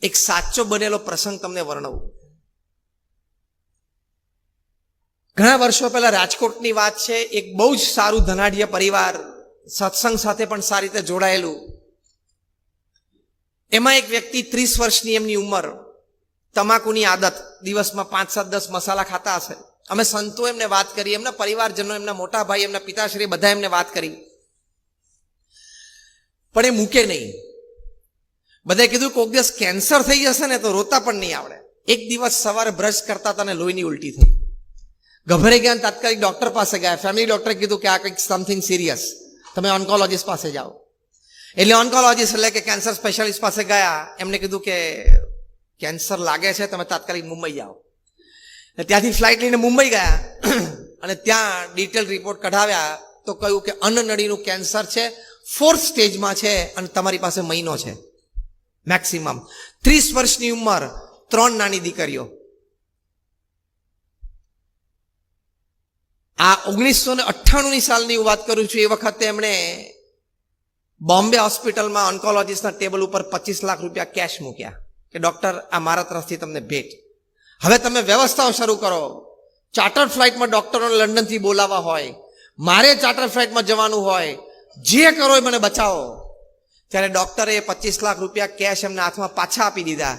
એક સાચો બનેલો પ્રસંગ તમને વર્ણવું. ઘણા વર્ષો પહેલા રાજકોટની વાત છે. એક બહુ જ સારું ધનાઢ્ય પરિવાર, સત્સંગ સાથે પણ સારી રીતે જોડાયેલું. એમાં એક વ્યક્તિ 30 વર્ષની એમની ઉંમર, તમાકુની આદત, દિવસમાં 5-7-10 મસાલા ખાતા હશે. અમે સંતો એમને વાત કરી, એમના પરિવારજનો, એમના મોટા ભાઈ, એમના પિતાશ્રી બધા એમને વાત કરી, પણ એ મૂકે નહીં. બધાએ કીધું કોઈક દિવસ કેન્સર થઈ જશે ને તો રોતા પણ નહીં આવડે. એક દિવસ સવારે બ્રશ કરતા હતા ને લોહીની ઉલટી થઈ. ગભરાઈ ગયા, તાત્કાલિક ડોક્ટર પાસે ગયા. ફેમિલી ડોક્ટરે કીધું કે આ કંઈક સમથિંગ સિરિયસ, તમે ઓન્કોલોજીસ્ટ પાસે જાઓ. એટલે ઓન્કોલોજીસ્ટ એટલે કે કેન્સર સ્પેશિયાલિસ્ટ પાસે ગયા. એમને કીધું કે કેન્સર લાગે છે, તમે તાત્કાલિક મુંબઈ જાઓ. ત્યાંથી ફ્લાઇટ લઈને મુંબઈ ગયા અને ત્યાં ડિટેલ રિપોર્ટ કઢાવ્યા તો કહ્યું કે અન્નનળીનું કેન્સર છે, 4th સ્ટેજમાં છે અને તમારી પાસે મહિનો છે મેક્સિમમ. 30 વર્ષની ઉંમર, 3 નાની દીકરીઓ. આ 1998ની સાલની હું વાત કરું છું. એ વખતે એમણે બોમ્બે હોસ્પિટલમાં ઓન્કોલોજીસ્ટના ટેબલ ઉપર 25 લાખ રૂપિયા કેશ મૂક્યા કે ડોક્ટર આ મારા તરફથી તમને ભેટ. હવે તમે વ્યવસ્થાઓ શરૂ કરો. ચાર્ટર્ડ ફ્લાઇટમાં ડોક્ટરોને લંડનથી બોલાવવા હોય, મારે ચાર્ટર્ડ ફ્લાઇટમાં જવાનું હોય, જે કરો એ મને બચાવો. ત્યારે ડોક્ટરે 25 લાખ રૂપિયા કેશ એમના હાથમાં પાછા આપી દીધા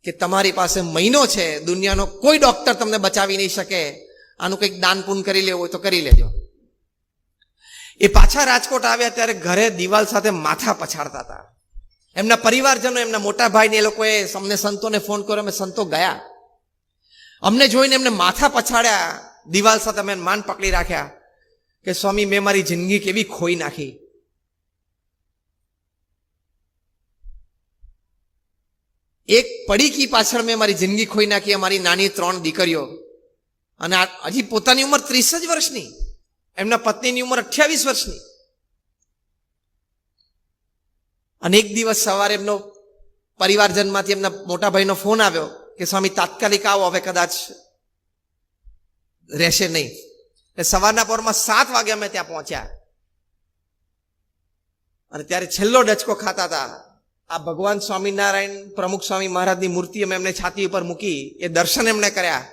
કે તમારી પાસે મહિનો છે, દુનિયાનો કોઈ ડોક્ટર તમને બચાવી નહીં શકે, આનું કંઈક દાન પુન કરી લેવું હોય તો કરી લેજો. એ પાછા રાજકોટ આવ્યા ત્યારે ઘરે દિવાલ સાથે માથા પછાડતા હતા. એમના પરિવારજનો, એમના મોટા ભાઈને, એ લોકોએ અમને સંતોને ફોન કર્યો. અમે સંતો ગયા, અમને જોઈને એમને માથા પછાડ્યા, દિવાલ સાથે અમે માન પકડી રાખ્યા કે સ્વામી મેં મારી જિંદગી કેવી ખોઈ નાખી. એક પડીકી પાછળ મેં મારી જિંદગી ખોઈ નાખી, અમારી નાની 3 દીકરીઓ. અને હજી પોતાની ઉંમર 30 જ વર્ષની, એમના પત્નીની ઉંમર 28 વર્ષની. અને એક દિવસ સવારે એમનો પરિવારજનમાંથી એમના મોટા ભાઈનો ફોન આવ્યો કે સ્વામી તાત્કાલિક આવો, હવે કદાચ રહેશે નહીં. સવારના પોરમાં 7 વાગે અમે ત્યાં પહોંચ્યા અને ત્યારે છેલ્લો ડચકો ખાતા હતા. આ ભગવાન સ્વામિનારાયણ પ્રમુખ સ્વામી મહારાજની મૂર્તિ અમે એમને છાતી ઉપર મૂકી, એ દર્શન એમણે કર્યા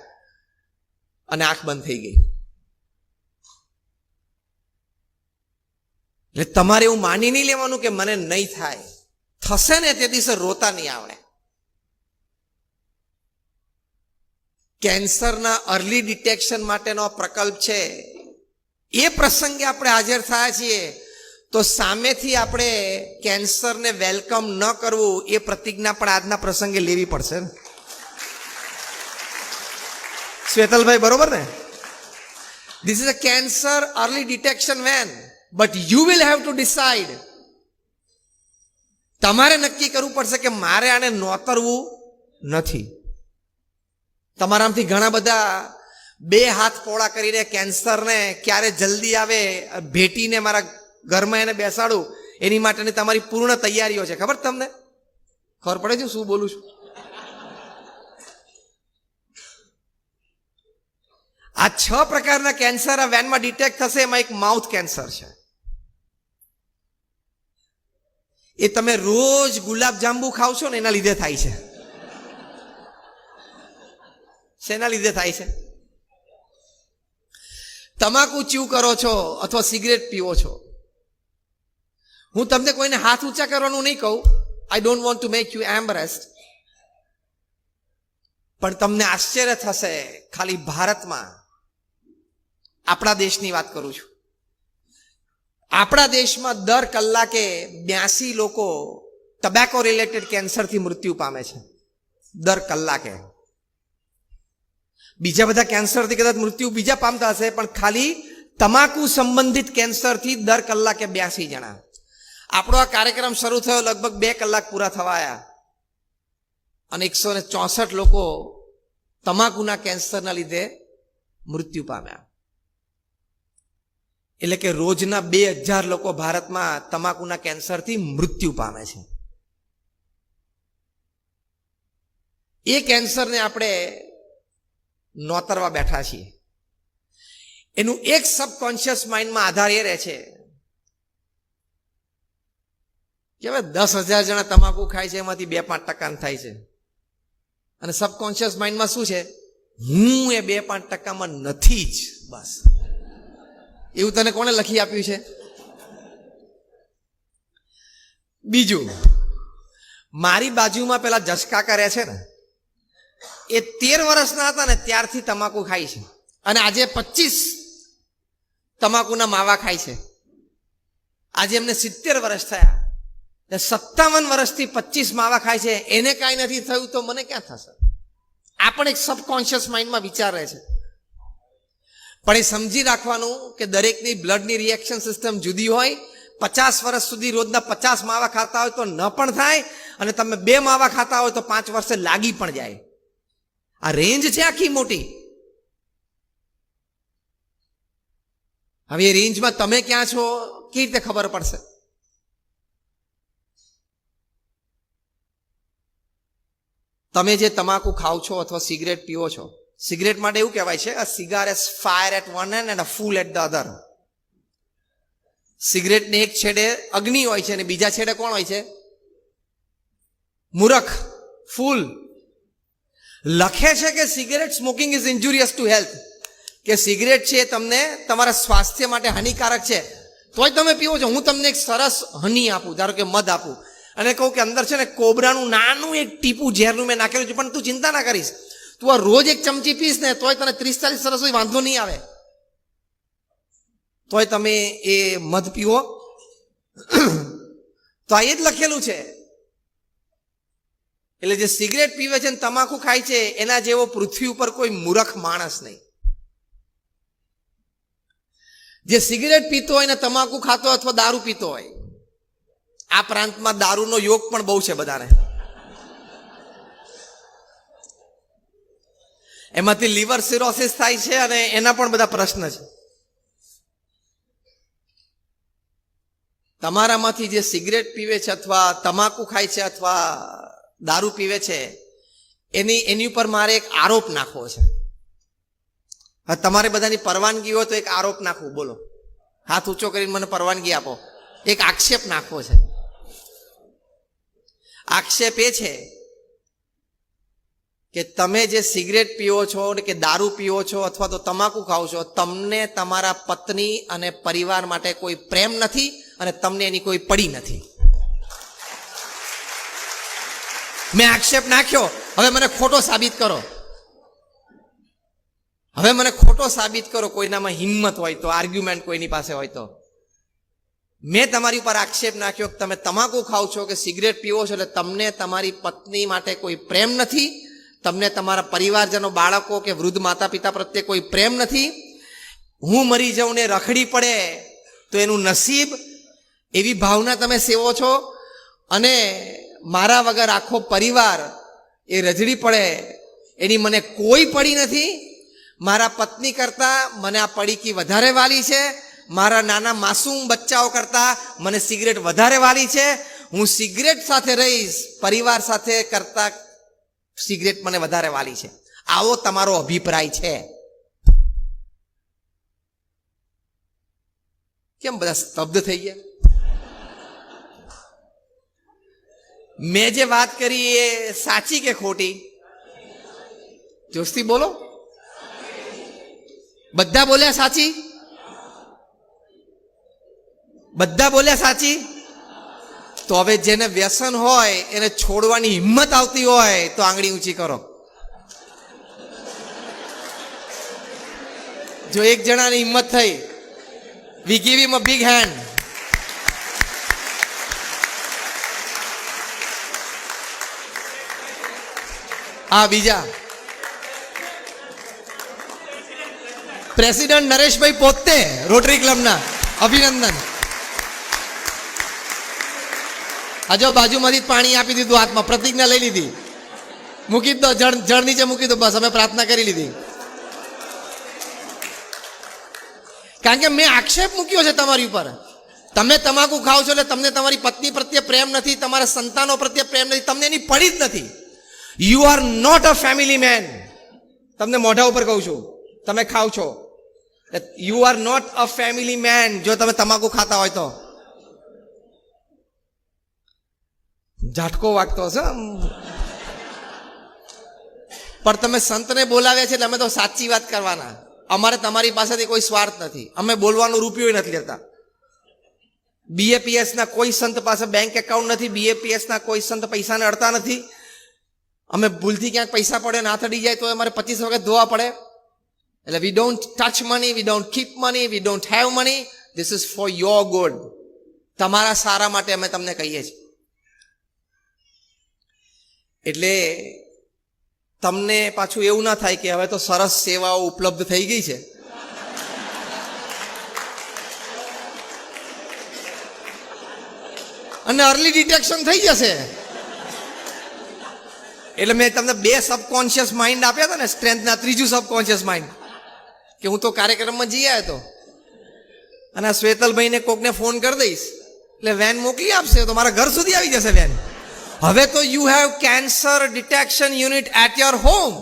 અને આંખ બંધ થઈ ગઈ. એટલે તમારે એવું માની નહીં લેવાનું કે મને નહીં થાય, થશે ને તે દિવસે રોતા નહીં આવડે. કેન્સરના અર્લી ડિટેક્શન માટેનો પ્રકલ્પ છે. એ પ્રસંગે આપણે હાજર થયા છીએ તો સામેથી આપણે કેન્સરને વેલકમ ન કરવું એ પ્રતિજ્ઞા પણ આજના પ્રસંગે લેવી પડશે. શ્વેતલભાઈ, બરોબર ને? This is a cancer early detection van, but you will have to decide. તમારે નક્કી કરવું પડશે કે મારે આને નોતરવું નથી. તમારામાંથી ઘણા બધા 2 હાથ પોળા કરીને કેન્સરને ક્યારે જલ્દી આવે ભેટીને મારા ઘરમાં એને બેસાડું એની માટેની તમારી પૂર્ણ તૈયારીઓ છે. ખબર તમને? ખબર પડે છે શું બોલું છું? આ 6 પ્રકારના કેન્સર આ વેનમાં ડિટેક્ટ થશે. એમાં એક માઉથ કેન્સર છે. એ તમે રોજ ગુલાબ જાંબુ ખાવ છો ને એના લીધે થાય છે. શેના લીધે થાય છે? તમાકુ ચ્યુ કરો છો અથવા સિગરેટ પીવો છો. હું તમને કોઈને હાથ ઊંચા કરવાનું નહીં કહું. I don't want to make you embarrassed. પણ તમને આશ્ચર્ય થશે, ખાલી ભારતમાં, આપણા દેશની વાત કરું છું, આપણા દેશમાં દર કલાકે 82 લોકો ટબેકો રિલેટેડ કેન્સરથી મૃત્યુ પામે છે. દર કલાકે. બીજા બધા કેન્સરથી કદાચ મૃત્યુ બીજા પામતા હશે, પણ ખાલી તમાકુ સંબંધિત કેન્સરથી દર કલાકે 82 જણા. આપણો આ કાર્યક્રમ શરૂ થયો લગભગ 2 કલાક પૂરા થવા આવ્યા અને 164 લોકો તમાકુના કેન્સરના લીધે મૃત્યુ પામ્યા. એટલે કે રોજના 2000 લોકો ભારતમાં તમાકુના કેન્સરથી મૃત્યુ પામે છે. એ કેન્સરને આપણે નોતરવા બેઠા છીએ. એનું એક સબકોન્શિયસ માઇન્ડમાં આધાર એ રહે છે કે હવે 10,000 જણા તમાકુ ખાય છે, એમાંથી 2-5% થાય છે. અને સબકોન્શિયસ માઇન્ડમાં શું છે? હું એ 2-5%માં નથી જ, બસ. એવું તને કોણે લખી આપ્યું છે? બીજું, મારી બાજુમાં પેલા જસકાકા રહે છે ને, એ 13 વર્ષના હતા ને ત્યારથી તમાકુ ખાય છે, અને આજે 25 તમાકુના માવા ખાય છે. આજે એમને 70 વર્ષ થયા, 57 વર્ષથી 25 માવા ખાય છે. એને કાંઈ નથી થયું તો મને ક્યાં થશે? આ પણ એક સબકોન્શિયસ માઇન્ડમાં વિચાર રહે છે. પણ એ સમજી રાખવાનું કે દરેકની બ્લડની રિએક્શન સિસ્ટમ જુદી હોય. 50 વર્ષ સુધી રોજના 50 માવા ખાતા હોય તો ન પણ થાય, અને તમે 2 માવા ખાતા હોય તો 5 વર્ષે લાગી પણ જાય. આ રેન્જ છે આખી મોટી. હવે એ રેન્જમાં તમે ક્યાં છો કેવી રીતે ખબર પડશે? તમે જે તમાકુ ખાઓ છો અથવા સિગરેટ પીવો છો, સિગરેટ માટે એવું કહેવાય છે, a cigar is fire at one end and a fool at the other. સિગરેટને એક છેડે અગ્નિ હોય છે અને બીજા છેડે કોણ હોય છે? મૂર્ખ, ફૂલ. લખે છે કે cigarette smoking is injurious to health, કે સિગરેટ છે તમને તમારા સ્વાસ્થ્ય માટે હાનિકારક છે, તોય તમે પીવો છો. હું તમને એક સરસ હની આપું, ધારો કે મધ આપું, અને કહું કે અંદર છે ને કોબરાનું નાનું એક ટીપું ઝેરનું મેં નાખેલું છે, પણ તું ચિંતા ના કરીશ, તું આ રોજ એક ચમચી પીશ ને તોય તને 30-40 વર્ષ સુધી વાંધો નહીં આવે, તોય તમે એ મધ પીવો. તો આ એ જ લખેલું છે. એટલે જે સિગરેટ પીવે છે ને તમાકુ ખાય છે, એના જેવો પૃથ્વી ઉપર કોઈ મૂર્ખ માણસ નહીં. જે સિગરેટ પીતો હોય ને તમાકુ ખાતો અથવા દારૂ પીતો હોય, આ પ્રાંતમાં દારૂનો યોગ પણ બહુ છે બધાને. એમાંથી લીવર સિરોસિસ થાય છે અને એના પણ બધા પ્રશ્ન છે. તમારામાંથી જે સિગરેટ પીવે છે અથવા તમાકુ ખાય છે અથવા દારૂ પીવે છે, એની ઉપર મારે એક આરોપ નાખવો છે. હા, તમારે બધાની પરવાનગી હોય તો એક આરોપ નાખવું. બોલો, હાથ ઊંચો કરીને મને પરવાનગી આપો. એક આક્ષેપ નાખવો છે. આક્ષેપ એ છે કે તમે જે સિગરેટ પીવો છો કે દારૂ પીવો છો અથવા તો તમાકુ ખાઓ છો, તમને તમારા પત્ની અને પરિવાર માટે કોઈ પ્રેમ નથી અને તમને એની કોઈ પડી નથી. મેં આક્ષેપ નાખ્યો, હવે મને ખોટો સાબિત કરો. હવે મને ખોટો સાબિત કરો. કોઈનામાં હિંમત હોય તો, આર્ગ્યુમેન્ટ કોઈની પાસે હોય તો. મેં તમારી ઉપર આક્ષેપ નાખ્યો કે તમે તમાકુ ખાઓ છો કે સિગરેટ પીવો છો એટલે તમને તમારી પત્ની માટે કોઈ પ્રેમ નથી, તમને તમારા પરિવારજનો, બાળકો કે વૃદ્ધ માતા પિતા પ્રત્યે કોઈ પ્રેમ નથી. હું મરી જાઉં ને રખડી પડે તો એનું નસીબ, એવી ભાવના તમે સેવો છો. અને મારા વગર આખો પરિવાર એ રજડી પડે એની મને કોઈ પડી નથી. મારા પત્ની કરતાં મને આ પડીકી વધારે વાલી છે. મારા નાના માસૂમ બચ્ચાઓ કરતાં મને સિગરેટ વધારે વાલી છે. હું સિગરેટ સાથે રહીશ, પરિવાર સાથે કરતાં સિગરેટ મને વધારે વાલી છે. આવો તમારો અભિપ્રાય છે. કેમ બધા સ્તબ્ધ થઈ ગયા? મેં જે વાત કરી એ સાચી કે ખોટી? જોશથી બોલો. બધા બોલ્યા સાચી? બધા બોલ્યા સાચી? તો હવે જેને વ્યસન હોય એને છોડવાની હિંમત આવતી હોય તો આંગળી ઊંચી કરો. જો એક જણાની હિંમત થઈ, we give him a big hand. આ બીજા પ્રેસિડેન્ટ નરેશભાઈ પોતે રોટરી ક્લબના, અભિનંદન. હજો બાજુમાંથી પાણી આપી દીધું હાથમાં, પ્રતિજ્ઞા લઈ લીધી. મૂકી દો, જળ નીચે મૂકી દો, બસ અમે પ્રાર્થના કરી લીધી. કારણ કે મેં આક્ષેપ મૂક્યો છે તમારી ઉપર. તમે તમાકુ ખાઓ છો એટલે તમને તમારી પત્ની પ્રત્યે પ્રેમ નથી, તમારા સંતાનો પ્રત્યે પ્રેમ નથી, તમને એની પડી જ નથી. You are not a family man. તમને મોઢા ઉપર કહું છું, તમે ખાઓ છો. You are not a family man જો તમે તમાકુ ખાતા હોય તો. ઝાટકો વાગતો હશે આમ. પણ તમે સંતને બોલાવ્યા છે એટલે અમે તો સાચી વાત કરવાના. અમારે તમારી પાસેથી કોઈ સ્વાર્થ નથી. અમે બોલવાનો રૂપિયો નથી લેતા. BAPS ના કોઈ સંત પાસે બેંક એકાઉન્ટ નથી. BAPS ના કોઈ સંત પૈસાને અડતા નથી. અમે ભૂલથી ક્યાંક પૈસા પડે ને હાથ અડી જાય તો અમારે 25 વખત ધોવા પડે. એટલે we don't touch money, we don't keep money, we don't have money. This is for your good. તમારા સારા માટે અમે તમને કહીએ છીએ. એટલે તમને પાછું એવું ના થાય કે હવે તો સરસ સેવાઓ ઉપલબ્ધ થઈ ગઈ છે, અને અર્લી ડિટેક્શન થઈ જશે. એટલે મેં તમને 2 સબકોન્શિયસ માઇન્ડ આપ્યા હતા ને, સ્ટ્રેન્થના 3જું સબકોન્શિયસ માઇન્ડ, કે હું તો કાર્યક્રમમાં જઈ આવ્યો હતો અને આ શ્વેતલભાઈને કોકને ફોન કરી દઈશ એટલે વેન મોકલી આપશે તો મારા ઘર સુધી આવી જશે વેન. હવે તો you have cancer detection unit at your home,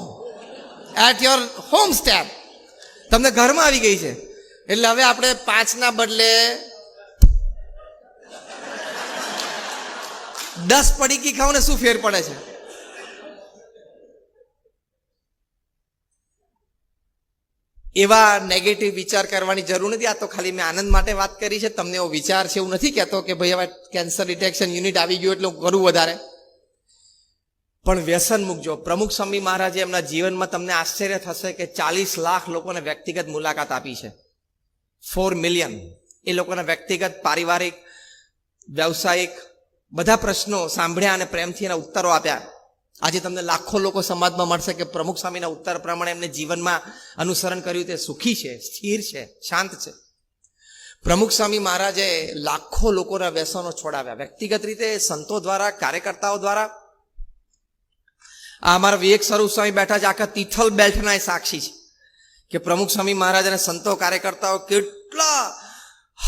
at your home step. તમને ઘરમાં આવી ગઈ છે. એટલે હવે આપણે 5 ના બદલે 10 પડીકી ખાવ ને શું ફેર પડે છે? એવા નેગેટિવ વિચાર કરવાની જરૂર નથી. આ તો ખાલી મેં આનંદ માટે વાત કરી છે. તમને એવો વિચાર છે એવું નથી કહેતો કે ભાઈ હવે કેન્સર ડિટેક્શન યુનિટ આવી ગયું એટલે હું કરું વધારે. પણ વ્યસન મૂકજો. પ્રમુખ સ્વામી મહારાજે એમના જીવનમાં તમને આશ્ચર્ય થશે કે 40 લાખ લોકોને વ્યક્તિગત મુલાકાત આપી છે. 4 મિલિયન એ લોકોના વ્યક્તિગત, પારિવારિક, વ્યવસાયિક બધા પ્રશ્નો સાંભળ્યા અને પ્રેમથી એના ઉત્તરો આપ્યા. આજે તમને લાખો લોકો સમાજમાં મળશે કે પ્રમુખ સ્વામીના ઉત્તર પ્રમાણે એમને જીવનમાં અનુસરણ કર્યું, તે સુખી છે, સ્થિર છે, શાંત છે. પ્રમુખ સ્વામી મહારાજે લાખો લોકોના વ્યસનો છોડાવ્યા, વ્યક્તિગત રીતે, સંતો દ્વારા, કાર્યકર્તાઓ દ્વારા. આ અમારા વિવેક સ્વરૂપ સ્વામી બેઠા છે, આખા તિથલ બેલ્ટના એ સાક્ષી છે કે પ્રમુખ સ્વામી મહારાજ અને સંતો કાર્યકર્તાઓ કેટલા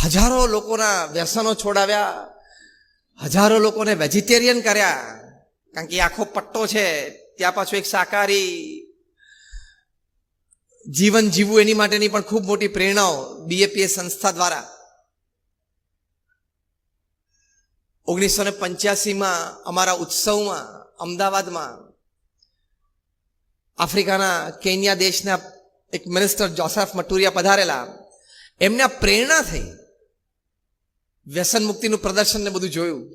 હજારો લોકોના વ્યસનો છોડાવ્યા, હજારો લોકોને વેજીટેરિયન કર્યા. કારણ કે આખો પટ્ટો છે, ત્યાં પાછું એક શાકાહારી જીવન જીવવું એની માટેની પણ ખૂબ મોટી પ્રેરણાઓ BAPS સંસ્થા દ્વારા 1985માં અમારા ઉત્સવમાં અમદાવાદમાં આફ્રિકાના કેન્યા દેશના એક મિનિસ્ટર જોસેફ મટુરિયા પધારેલા. એમને આ પ્રેરણા થઈ, વ્યસન મુક્તિનું પ્રદર્શન ને બધું જોયું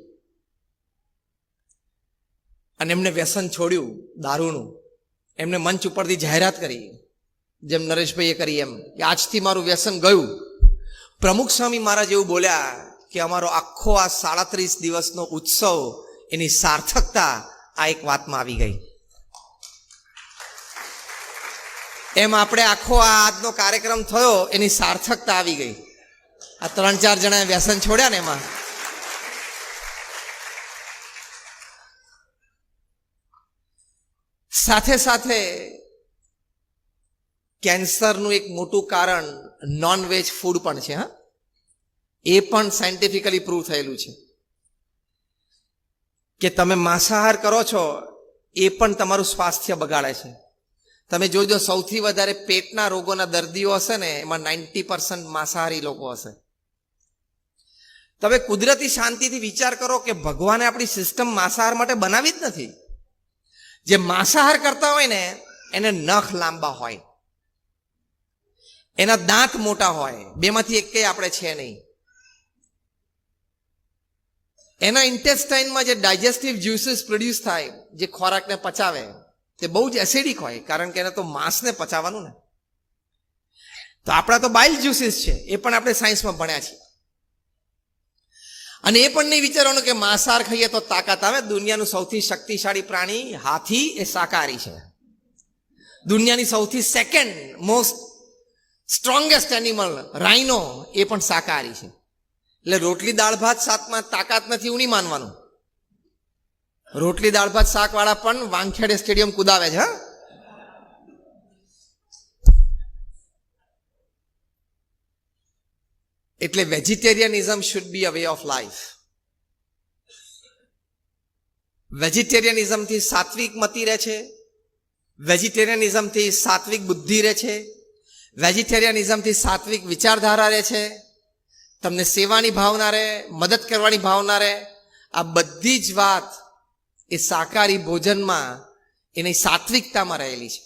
અને એમને વ્યસન છોડ્યું દારૂનું. એમને મંચ ઉપરથી જાહેરાત કરી, જેમ નરેશભાઈએ કરી એમ, કે આજથી મારું વ્યસન ગયું. પ્રમુખ સ્વામી મહારાજ એવું બોલ્યા કે અમારો આખો આ 37 દિવસનો ઉત્સવ, એની સાર્થકતા આ એક વાતમાં આવી ગઈ. એમ આપણે આખો આ આજનો કાર્યક્રમ થયો, એની સાર્થકતા આવી ગઈ. આ 3-4 જણાએ વ્યસન છોડ્યા ને એમાં. સાથે સાથે કેન્સરનું એક મોટું કારણ નોનવેજ ફૂડ પણ છે. હા, એ પણ સાયન્ટિફિકલી પ્રૂવ થયેલું છે કે તમે માંસાહાર કરો છો એ પણ તમારું સ્વાસ્થ્ય બગાડે છે. તમે જોજો, સૌથી વધારે પેટના રોગોના દર્દીઓ હશે ને એમાં 90% માંસાહારી લોકો હશે. તમે કુદરતી શાંતિથી વિચાર કરો કે ભગવાને આપણી સિસ્ટમ માંસાહાર માટે બનાવી જ નથી. જે માંસાહાર કરતા હોય ને એને નખ લાંબા હોય, એના દાંત મોટા હોય, બેમાંથી એકેય આપણે છે નહીં. એના ઇન્ટેસ્ટાઇનમાં જે ડાયજેસ્ટિવ જ્યુસીસ પ્રોડ્યુસ થાય, જે ખોરાકને પચાવે, તે બહુ જ એસિડિક હોય, કારણ કે એને તો માંસને પચાવવાનું ને. તો આપણા તો બાઇલ જ્યુસીસ છે, એ પણ આપણે સાયન્સમાં ભણ્યા છીએ. અને એ પણ નહીં વિચારવાનું કે માંસાહાર ખાઈએ તો તાકાત આવે. દુનિયાનું સૌથી શક્તિશાળી પ્રાણી હાથી એ શાકાહારી છે. દુનિયાની સૌથી second most strongest animal rhino એ પણ શાકાહારી છે. એટલે રોટલી દાળ ભાત શાકમાં તાકાત નથી એવું નહીં માનવાનું. રોટલી દાળ ભાત શાક વાળા પણ વાંખેડે સ્ટેડિયમ કુદાવે છે. હા, એટલે vegetarianism should be a way of life. વેજીટેરિયનિઝમથી સાત્વિક મતિ રહે છે, વેજીટેરિયનિઝમથી સાત્વિક બુદ્ધિ રહે છે, વેજીટેરિયનિઝમથી સાત્વિક વિચારધારા રહે છે, તમને સેવાની ભાવના રહે, મદદ કરવાની ભાવના રહે. આ બધી જ વાત એ શાકાહારી ભોજનમાં એની સાત્વિકતામાં રહેલી છે.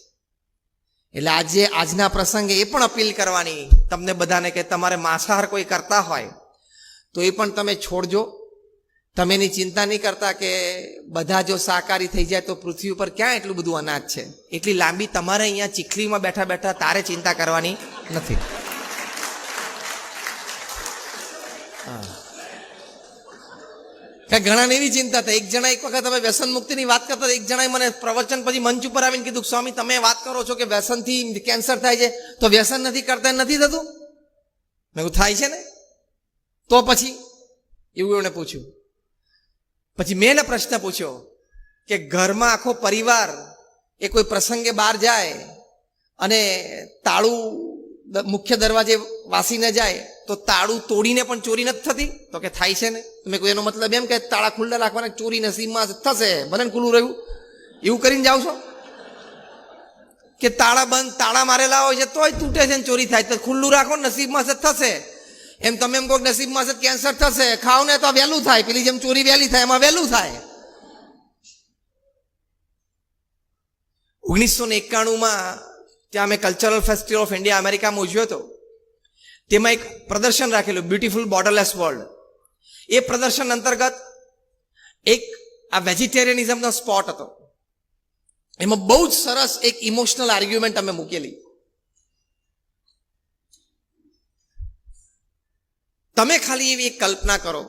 એટલે આજના પ્રસંગે એ પણ અપીલ કરવાની તમને બધાને કે તમારે માંસાહાર કોઈ કરતા હોય તો એ પણ તમે છોડજો. તમે એની ચિંતા નહીં કરતા કે બધા જો શાકાહારી થઈ જાય તો પૃથ્વી ઉપર ક્યાં એટલું બધું અનાજ છે. એટલી લાંબી તમારે અહીંયા ચીખલીમાં બેઠા બેઠા તારે ચિંતા કરવાની નથી. ઘણા એવી ચિંતા થાય. એક જણા એક વખત અમે વ્યસન મુક્તિની વાત કરતા, એક જણાએ મને પ્રવચન પછી મંચ ઉપર આવીને કીધું, સ્વામી તમે વાત કરો છો કે વ્યસનથી કેન્સર થાય છે, તો વ્યસન નથી કરતા નથી થતું? મેં કહ્યું થાય છે ને, તો પછી એવું એમણે પૂછ્યું. પછી મેં એને પ્રશ્ન પૂછ્યો કે ઘરમાં આખો પરિવાર એ કોઈ પ્રસંગે બહાર જાય અને તાળું મુખ્ય દરવાજે વાસીને જાય તો તાળું તોડીને પણ ચોરી નથી થતી? તો કે થાય છે ને. મેં કોઈ એનો મતલબ એમ કે તાળા ખુલ્લા રાખવાના, ચોરી નસીબમાં થશે, ભલે ખુલ્લું રહ્યું એવું કરીને જાવ છો? કે તાળા બંધ, તાળા મારેલા હોય છે તોય તૂટે છે ને ચોરી થાય, તો ખુલ્લું રાખો નસીબમાં છે થશે. એમ તમે એમ કહો નસીબમાં છે કેન્સર થશે, ખાવ ને તો વહેલું થાય, પેલી જેમ ચોરી વહેલી થાય એમાં વહેલું થાય. 1991માં ત્યાં અમે કલ્ચરલ ફેસ્ટિવલ ઓફ ઇન્ડિયા અમેરિકામાં ઉજવ્યો હતો. તેમાં એક પ્રદર્શન રાખેલું, બ્યુટીફુલ બોર્ડરલેસ વર્લ્ડ. એ પ્રદર્શન અંતર્ગત એક આ વેજીટેરિયનિઝમનો સ્પોટ હતો. એમાં બહુ જ સરસ એક ઇમોશનલ આર્ગ્યુમેન્ટ અમે મૂકેલી. તમે ખાલી એવી એક કલ્પના કરો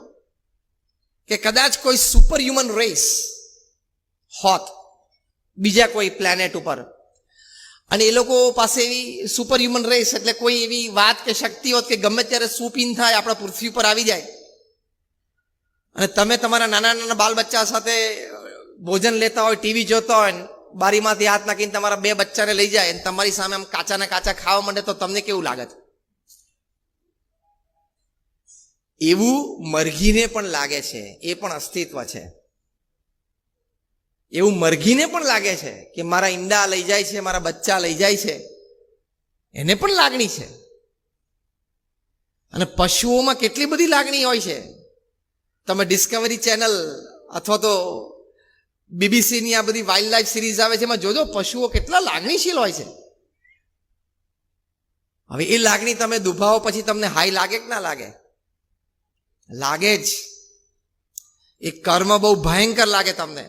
કે કદાચ કોઈ સુપર હ્યુમન રેસ હોત બીજા કોઈ પ્લેનેટ ઉપર, અને એ લોકો પાસે એવી સુપર હ્યુમન રેસ એટલે કોઈ એવી વાત કે શક્તિ હોત કે ગમે ત્યારે સુપીન થાય આપણા પૃથ્વી પર આવી જાય, અને તમે તમારા નાના નાના બાલ બચ્ચા સાથે ભોજન લેતા હોય, ટીવી જોતા હોય, બારીમાંથી હાથ નાખીને તમારા 2 બચ્ચાને લઈ જાય અને તમારી સામે આમ કાચા ને કાચા ખાવા માંડે, તો તમને કેવું લાગે છે? એવું મરઘીને પણ લાગે છે, એ પણ અસ્તિત્વ છે. એવું મરઘીને પણ લાગે છે કે મારા ઈંડા લઈ જાય છે, મારા બચ્ચા લઈ જાય છે, એને પણ લાગણી છે. અને પશુઓમાં કેટલી બધી લાગણી હોય છે. તમે ડિસ્કવરી ચેનલ અથવા તો બીબીસીની આ બધી વાઇલ્ડ લાઈફ સિરીઝ આવે છે, એમાં જોજો પશુઓ કેટલા લાગણીશીલ હોય છે. હવે એ લાગણી તમે દુભાવો પછી તમને હાઈ લાગે કે ના લાગે? લાગે જ. એ કર્મ બહુ ભયંકર લાગે તમને.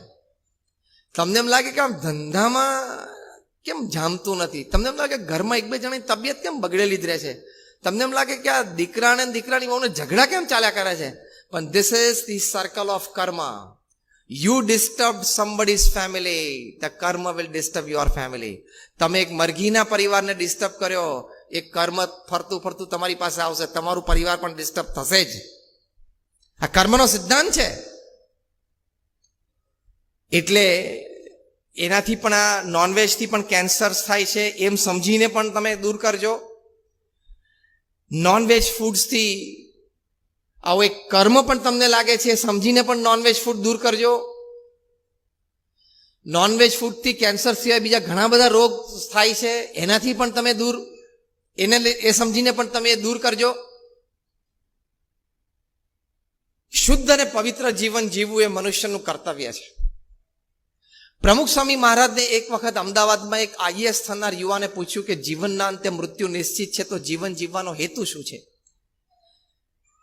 તમને એમ લાગે કે આમ ધંધામાં કેમ જામતું નથી? તમને એમ લાગે ઘરમાં 1-2 જણાની તબિયત કેમ બગડેલી જ રહે છે? તમને એમ લાગે કે આ દીકરાને દીકરાની વહુને ઝઘડા કેમ ચાલ્યા કરે છે? પણ this is the circle of karma. You disturb somebody's family, the karma will disturb your family. તમે એક મરઘીના પરિવારને ડિસ્ટર્બ કર્યો, એક કર્મ ફરતું ફરતું તમારી પાસે આવશે, તમારું પરિવાર પણ ડિસ્ટર્બ થશે જ. આ કર્મનો સિદ્ધાંત છે. એટલે એનાથી પણ આ નોનવેજથી પણ કેન્સર થાય છે એમ સમજીને પણ તમે દૂર કરજો. નોનવેજ ફૂડ્સથી આવો એક કર્મ પણ તમને લાગે છે સમજીને પણ નોનવેજ ફૂડ દૂર કરજો. નોનવેજ ફૂડથી કેન્સર સિવાય બીજા ઘણા બધા રોગ થાય છે, એનાથી પણ તમે દૂર, એ સમજીને પણ તમે એ દૂર કરજો. શુદ્ધ અને પવિત્ર જીવન જીવવું એ મનુષ્યનું કર્તવ્ય છે. પ્રમુખ સ્વામી મહારાજને એક વખત અમદાવાદમાં એક IAS થનાર યુવાને પૂછ્યું કે જીવનના અંતે મૃત્યુ નિશ્ચિત છે, તો જીવન જીવવાનો હેતુ શું છે?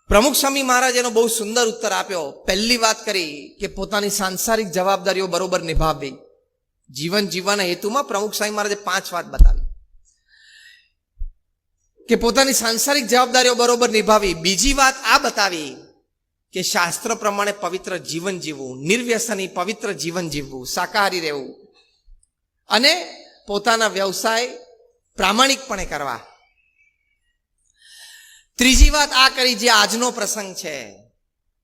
પ્રમુખ સ્વામી મહારાજ એનો બહુ સુંદર ઉત્તર આપ્યો. પહેલી વાત કરી કે પોતાની સાંસારિક જવાબદારીઓ બરોબર નિભાવવી. જીવન જીવવાના હેતુમાં પ્રમુખ સ્વામી મહારાજે 5 વાત બતાવી કે પોતાની સાંસારિક જવાબદારીઓ બરોબર નિભાવી. બીજી વાત આ બતાવી કે શાસ્ત્ર પ્રમાણે પવિત્ર જીવન જીવવું, નિર્વ્યસની પવિત્ર જીવન જીવવું, શાકાહારી રહેવું, અને પોતાના વ્યવસાય પ્રામાણિકપણે કરવા. ત્રીજી વાત આ કરી જે આજનો પ્રસંગ છે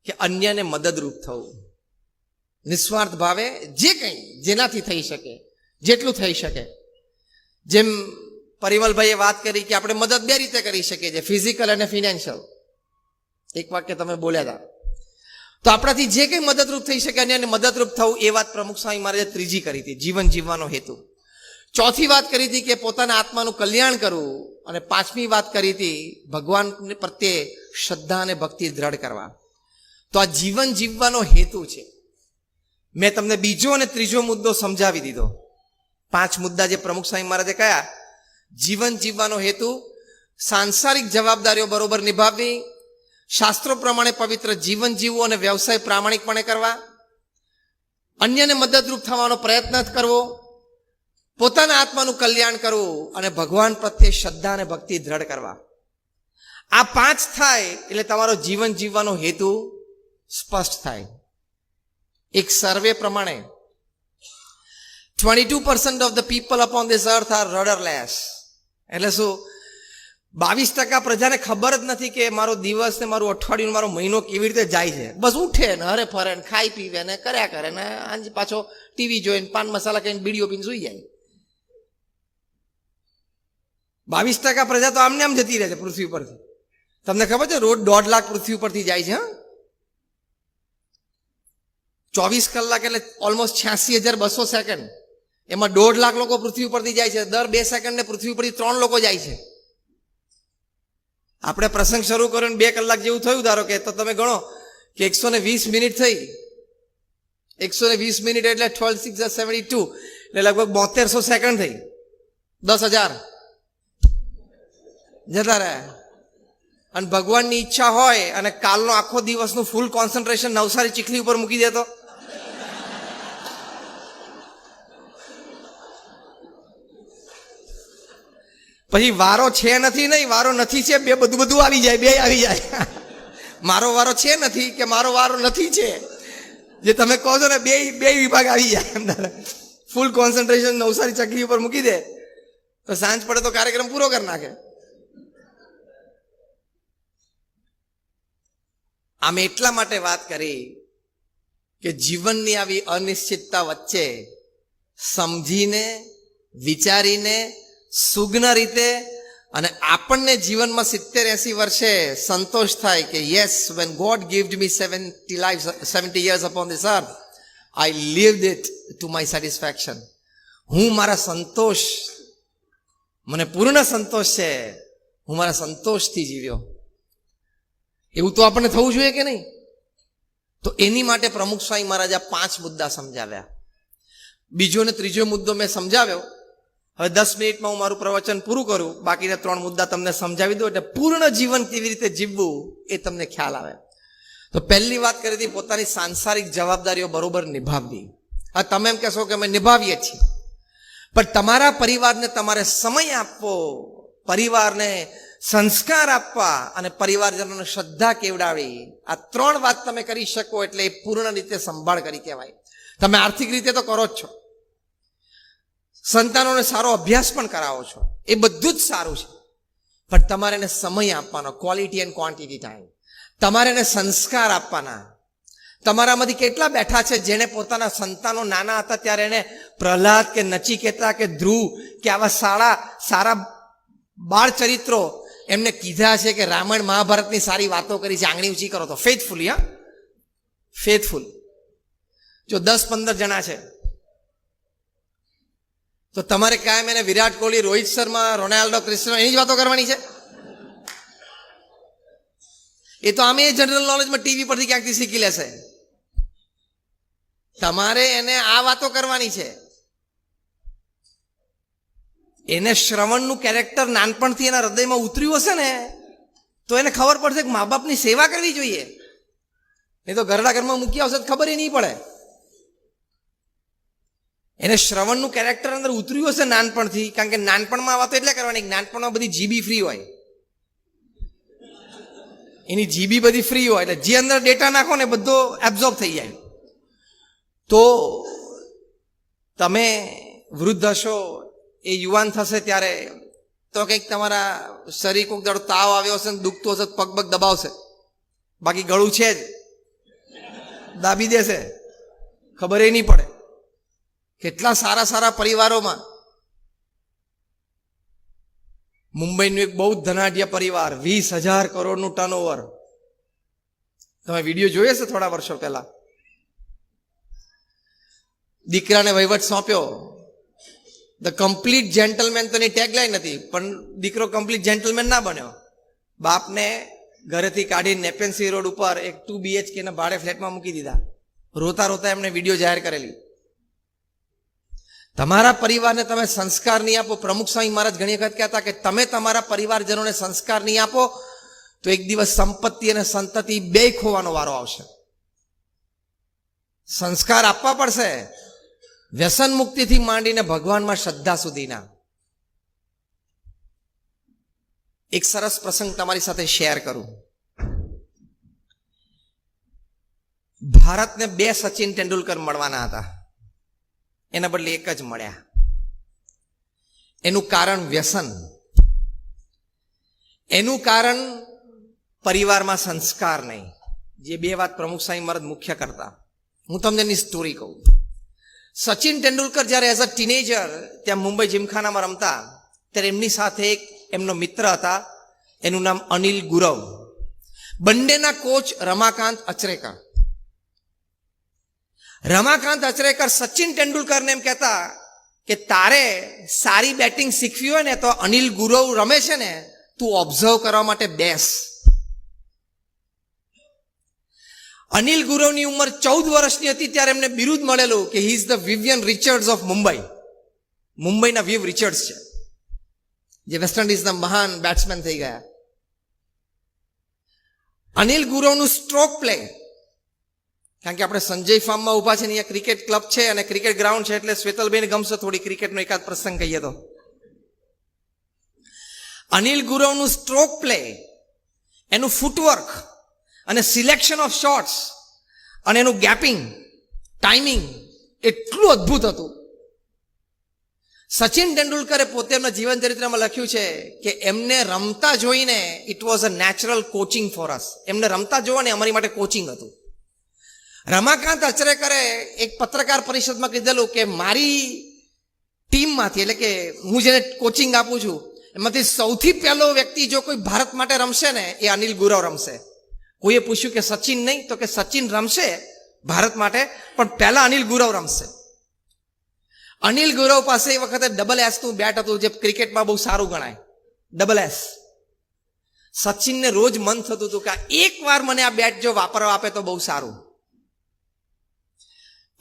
કે અન્યને મદદરૂપ થવું, નિસ્વાર્થ ભાવે જે કંઈ જેનાથી થઈ શકે જેટલું થઈ શકે. જેમ પરિમલભાઈએ વાત કરી કે આપણે મદદ 2 રીતે કરી શકીએ છીએ, ફિઝિકલ અને ફિનાન્શિયલ. એક વાક્ય તમે બોલ્યા હતા. તો આપણાથી જે કંઈ મદદરૂપ થઈ શકે અને મદદરૂપ થવું, એ વાત પ્રમુખ સ્વામી મહારાજે ત્રીજી કરી હતી, જીવન જીવવાનો હેતુ. ચોથી વાત કરી હતી કે પોતાના આત્માનું કલ્યાણ કરવું, અને 5મી વાત કરી હતી ભગવાન પ્રત્યે શ્રદ્ધા અને ભક્તિ દ્રઢ કરવા. તો આ જીવન જીવવાનો હેતુ છે. મેં તમને બીજો અને ત્રીજો મુદ્દો સમજાવી દીધો. 5 મુદ્દા જે પ્રમુખ સ્વામી મહારાજે કયા: જીવન જીવવાનો હેતુ, સાંસારિક જવાબદારીઓ બરોબર નિભાવવી, શાસ્ત્રો પ્રમાણે પવિત્ર જીવન જીવવું અને વ્યવસાય પ્રામાણિકપણે કરવા, અન્યને મદદરૂપ થવાનો પ્રયત્ન કરવો, પોતાના આત્માનું કલ્યાણ કરવું અને ભગવાન પ્રત્યે શ્રદ્ધા અને ભક્તિ દ્રઢ કરવા. આ 5 થાય એટલે તમારો જીવન જીવવાનો હેતુ સ્પષ્ટ થાય. એક સર્વે પ્રમાણે 22% of the people upon this earth are rudderless. એટલે શું? 22% પ્રજાને ખબર જ નથી કે મારો દિવસ ને મારું અઠવાડિયું મારો મહિનો કેવી રીતે જાય છે. બસ ઉઠે ને હરે ફરે ને ખાઈ પીવે ને કર્યા કરે ને આજ પાછો ટીવી જોઈને પાન મસાલા ખાઈને બીડીઓ પીને સુઈ જાય. 22% પ્રજા તો આમને આમ જતી રહે છે પૃથ્વી પરથી. તમને ખબર છે રોજ 1.5 લાખ પૃથ્વી પરથી જાય છે. 24 કલાક એટલે ઓલમોસ્ટ 86,200 સેકન્ડ. એમાં 1.5 લાખ લોકો પૃથ્વી પરથી જાય છે. દર 2 સેકન્ડને પૃથ્વી પરથી 3 લોકો જાય છે. આપણે પ્રસંગ શરૂ કર્યો 2 કલાક જેવું થયું ધારો કે, તો તમે ગણો કે 120 મિનિટ થઈ. 120 મિનિટ એટલે 12 6 72 એટલે લગભગ 7200 સેકન્ડ થઈ. 10,000 જતા રહ્યા. અને ભગવાનની ઈચ્છા હોય અને કાલનો આખો દિવસનું ફૂલ કોન્સન્ટ્રેશન નવસારી ચીખલી ઉપર મૂકી દેતો, પછી વારો છે નથી નહીં, વારો નથી છે બે, બધું આવી જાય, બે આવી જાય. મારો વારો છે નથી કે મારો વારો નથી છે, જે તમે કહો છો ને બે વિભાગ આવી જાય અંદર. ફૂલ કોન્સન્ટ્રેશન નવસારી ચકલી ઉપર મૂકી દે તો સાંજ પડે તો કાર્યક્રમ પૂરો કરી નાખે. આમ એટલા માટે વાત કરી કે જીવનની આવી અનિશ્ચિતતા વચ્ચે સમજીને, વિચારીને, સુગ્ન રીતે અને આપણને જીવનમાં 70-80 વર્ષે સંતોષ થાય કે yes, when God gave me 70 years upon this earth, I lived it to my satisfaction. હું મારા સંતોષ, મને પૂર્ણ સંતોષ છે, હું મારા સંતોષથી જીવ્યો. એવું તો આપણને થવું જોઈએ કે નહીં? તો એની માટે પ્રમુખ સ્વામી મહારાજે 5 મુદ્દા સમજાવ્યા. બીજો ને ત્રીજો મુદ્દો મેં સમજાવ્યો. હવે 10 મિનિટમાં હું મારું પ્રવચન પૂરું કરું, બાકીના 3 મુદ્દા તમને સમજાવી દઉં એટલે પૂર્ણ જીવન કેવી રીતે જીવવું એ તમને ખ્યાલ આવે. તો પહેલી વાત કરી હતી પોતાની સાંસારિક જવાબદારીઓ બરોબર નિભાવવી. હા, તમે એમ કહેશો કે અમે નિભાવીએ છીએ, પણ તમારા પરિવારને તમારે સમય આપવો, પરિવારને સંસ્કાર આપવા અને પરિવારજનોને શ્રદ્ધા કેવડાવી, આ 3 વાત તમે કરી શકો એટલે એ પૂર્ણ રીતે સંભાળ કરી કહેવાય. તમે આર્થિક રીતે તો કરો જ છો, સંતાનોને સારો અભ્યાસ પણ કરાવો છો, એ બધું જ સારું છે, પણ તમારે એને સમય આપવાનો, ક્વોલિટી એન્ડ ક્વોન્ટિટી ટાઈમ. તમારે એને સંસ્કાર આપવાના. તમારામાંથી કેટલા બેઠા છે જેને પોતાના સંતાનો નાના હતા ત્યારે એને પ્રહલાદ કે નચિકેતા કે ધ્રુવ કે આવા સારા બાળ ચરિત્રો એમને કીધા છે કે રામાયણ મહાભારતની સારી વાતો કરી છે, આંગળી ઊંચી કરો તો. ફેથફુલી, હા, ફેથફુલ. જો 10-15 જણા છે તો તમારે કાયમ એને વિરાટ કોહલી, રોહિત શર્મા, રોનાલ્ડો, ક્રિસ્ટિયાનો એની જ વાતો કરવાની છે? એ તો આમે જનરલ નોલેજમાં ટીવી પરથી ક્યાંકથી શીખી લેશે. તમારે એને આ વાતો કરવાની છે. એને શ્રવણનું કેરેક્ટર નાનપણથી એના હૃદયમાં ઉતર્યું હશે ને તો એને ખબર પડશે કે મા બાપની સેવા કરવી જોઈએ. એ તો ઘરડા ઘરમાં મૂક્યા હશે તો ખબર નહીં પડે. એને શ્રવણનું કેરેક્ટર અંદર ઉતર્યું હશે નાનપણથી, કારણ કે નાનપણમાં આ વાતો એટલે કરવાની કે નાનપણમાં બધી જીબી ફ્રી હોય, એની જીબી બધી ફ્રી હોય એટલે જે અંદર ડેટા નાખો ને બધો એબ્ઝોર્બ થઈ જાય. તો તમે વૃદ્ધ હશો, એ યુવાન થશે ત્યારે તો કંઈક તમારા શરીર કોઈક દાડો તાવ આવ્યો હશે ને દુખતું હશે પગ દબાવશે, બાકી ગળું છે જ, દાબી દેશે, ખબર એ નહીં પડે. કેટલા સારા પરિવારોમાં, મુંબઈનું એક બહુ ધનાઢ્ય પરિવાર, 20,000 કરોડનું ટર્નઓવર. તમે વિડીયો જોયો હશે થોડા વર્ષો પહેલા. દીકરાને વહીવટ સોંપ્યો. ધ કમ્પ્લીટ જેન્ટલમેન તો એની ટેગલાઈન હતી, પણ દીકરો કમ્પ્લીટ જેન્ટલમેન ના બન્યો. બાપને ઘરેથી કાઢીને નેપેન્સી રોડ ઉપર એક 2 BHK ના ભાડે ફ્લેટમાં મૂકી દીધા. રોતા રોતા એમણે વિડીયો જાહેર કરેલી. તમારા પરિવારને તમે સંસ્કાર નહીં આપો, પ્રમુખ સ્વામી મહારાજ ઘણી વખત કહેતા કે તમે તમારા પરિવારજનોને સંસ્કાર નહીં આપો તો એક દિવસ સંપત્તિ અને સંતતિ બે ખોવાનો વારો આવશે. સંસ્કાર આપવા પડશે, વ્યસન મુક્તિથી માંડીને ભગવાનમાં શ્રદ્ધા સુધીના. એક સરસ પ્રસંગ તમારી સાથે શેર કરું. ભારતને બે સચિન તેંડુલકર મળવાના હતા, એના બદલે એક જ મળ્યા. એનું કારણ વ્યસન, એનું કારણ પરિવારમાં સંસ્કાર નહીં. જે બે વાત પ્રમુખ સ્વામી મહારાજ મુખ્ય કરતા. હું તમને એની સ્ટોરી કહું. સચિન તેંડુલકર જ્યારે એઝ અ ટીનેજર ત્યાં મુંબઈ જીમખાનામાં રમતા ત્યારે એમની સાથે એક એમનો મિત્ર હતા, એનું નામ અનિલ ગુરવ. બંનેના કોચ રમાકાંત અચરેકર. રમાકાંત અચરેકર સચિન તેંડુલકરને એમ કહેતા કે તારે સારી બેટિંગ શીખવી હોય ને તો અનિલ ગુરવ રમે છે ને, તું ઓબ્ઝર્વ કરવા માટે બેસ. અનિલ ગુરવની ઉંમર 14 વર્ષની હતી ત્યારે એમને બિરુદ મળેલું કે he is the Vivian Richards of Mumbai. મુંબઈના વિવ રિચર્ડ્સ છે, જે વેસ્ટ ઇન્ડિઝના મહાન બેટ્સમેન થઈ ગયા. અનિલ ગુરવનું સ્ટ્રોક પ્લે, કારણ કે આપણે સંજય ફાર્મમાં ઉભા છે ને, અહીંયા ક્રિકેટ ક્લબ છે અને ક્રિકેટ ગ્રાઉન્ડ છે, એટલે શ્વેતલબેન ગમશે થોડી ક્રિકેટનો એકાદ પ્રસંગ કહીએ તો. અનિલ ગુરવનું સ્ટ્રોક પ્લે, એનું ફૂટવર્ક અને સિલેક્શન ઓફ શોટ્સ અને એનું ગેપિંગ, ટાઈમિંગ એટલું અદ્ભુત હતું. સચિન તેંડુલકરે પોતે એમના જીવન ચરિત્રમાં લખ્યું છે કે એમને રમતા જોઈને it was a natural coaching for us. એમને રમતા જોવાને અમારી માટે કોચિંગ હતું. રમાકાંત અચરેકરે એક પત્રકાર પરિષદમાં કીધેલું કે મારી ટીમમાંથી, એટલે કે હું જેને કોચિંગ આપું છું એમાંથી સૌથી પહેલો વ્યક્તિ જો કોઈ ભારત માટે રમશે ને એ અનિલ ગુરવ રમશે. કોઈએ પૂછ્યું કે સચિન નહીં, તો કે સચિન રમશે ભારત માટે પણ પહેલા અનિલ ગુરવ રમશે. અનિલ ગુરવ પાસે એ વખતે ડબલ એસ નું બેટ હતું, જે ક્રિકેટમાં બહુ સારું ગણાય, ડબલ એસ. સચિનને રોજ મન થતું હતું કે એક વાર મને આ બેટ જો વાપરવા આપે તો બહુ સારું,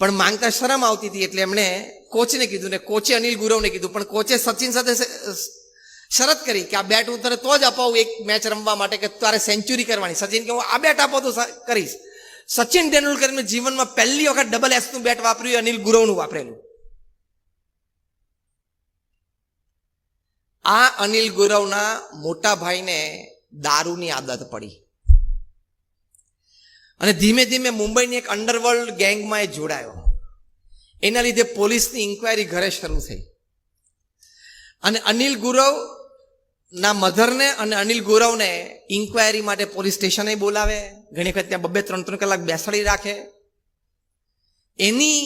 પણ માંગતા શરમ આવતી હતી. એટલે એમણે કોચને કીધું ને કોચે અનિલ ગુરવને કીધું, પણ કોચે સચિન સાથે શરત કરી કે આ બેટ હું તને તો જ અપાવું એક મેચ રમવા માટે કે તારે સેન્ચુરી કરવાની. સચિન કે હું આ બેટ આપો તો કરીશ. સચિન તેંડુલકરને જીવનમાં પહેલી વખત ડબલ એસ નું બેટ વાપર્યું, અનિલ ગુરવનું વાપરેલું. આ અનિલ ગુરવના મોટા ભાઈને દારૂની આદત પડી અને ધીમે ધીમે મુંબઈની એક અંડરવર્લ્ડ ગેંગમાં એ જોડાયો. એના લીધે પોલીસની ઇન્કવાયરી ઘરે શરૂ થઈ અને અનિલ ગુરવના મધરને અને અનિલ ગુરવને ઇન્કવાયરી માટે પોલીસ સ્ટેશને બોલાવે. ઘણી વખત ત્યાં 2-3 કલાક બેસાડી રાખે. એની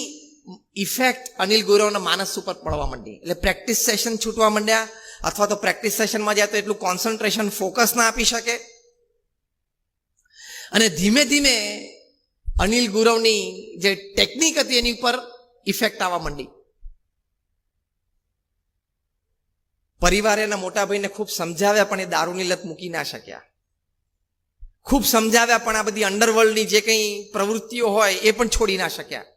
ઇફેક્ટ અનિલ ગુરવના માનસ ઉપર પડવા માંડી. એટલે પ્રેક્ટિસ સેશન છૂટવા માંડ્યા, અથવા તો પ્રેક્ટિસ સેશનમાં જાય તો એટલું કોન્સન્ટ્રેશન, ફોકસ ના આપી શકે. અને ધીમે ધીમે અનિલ ગુરવની જે ટેકનિક હતી એની ઉપર ઇફેક્ટ આવવા માંડી. પરિવારે એના મોટા ભાઈને ખૂબ સમજાવ્યા પણ એ દારૂની લત મૂકી ના શક્યા. ખૂબ સમજાવ્યા પણ આ બધી અંડરવર્લ્ડની જે કંઈ પ્રવૃત્તિઓ હોય એ પણ છોડી ના શક્યા.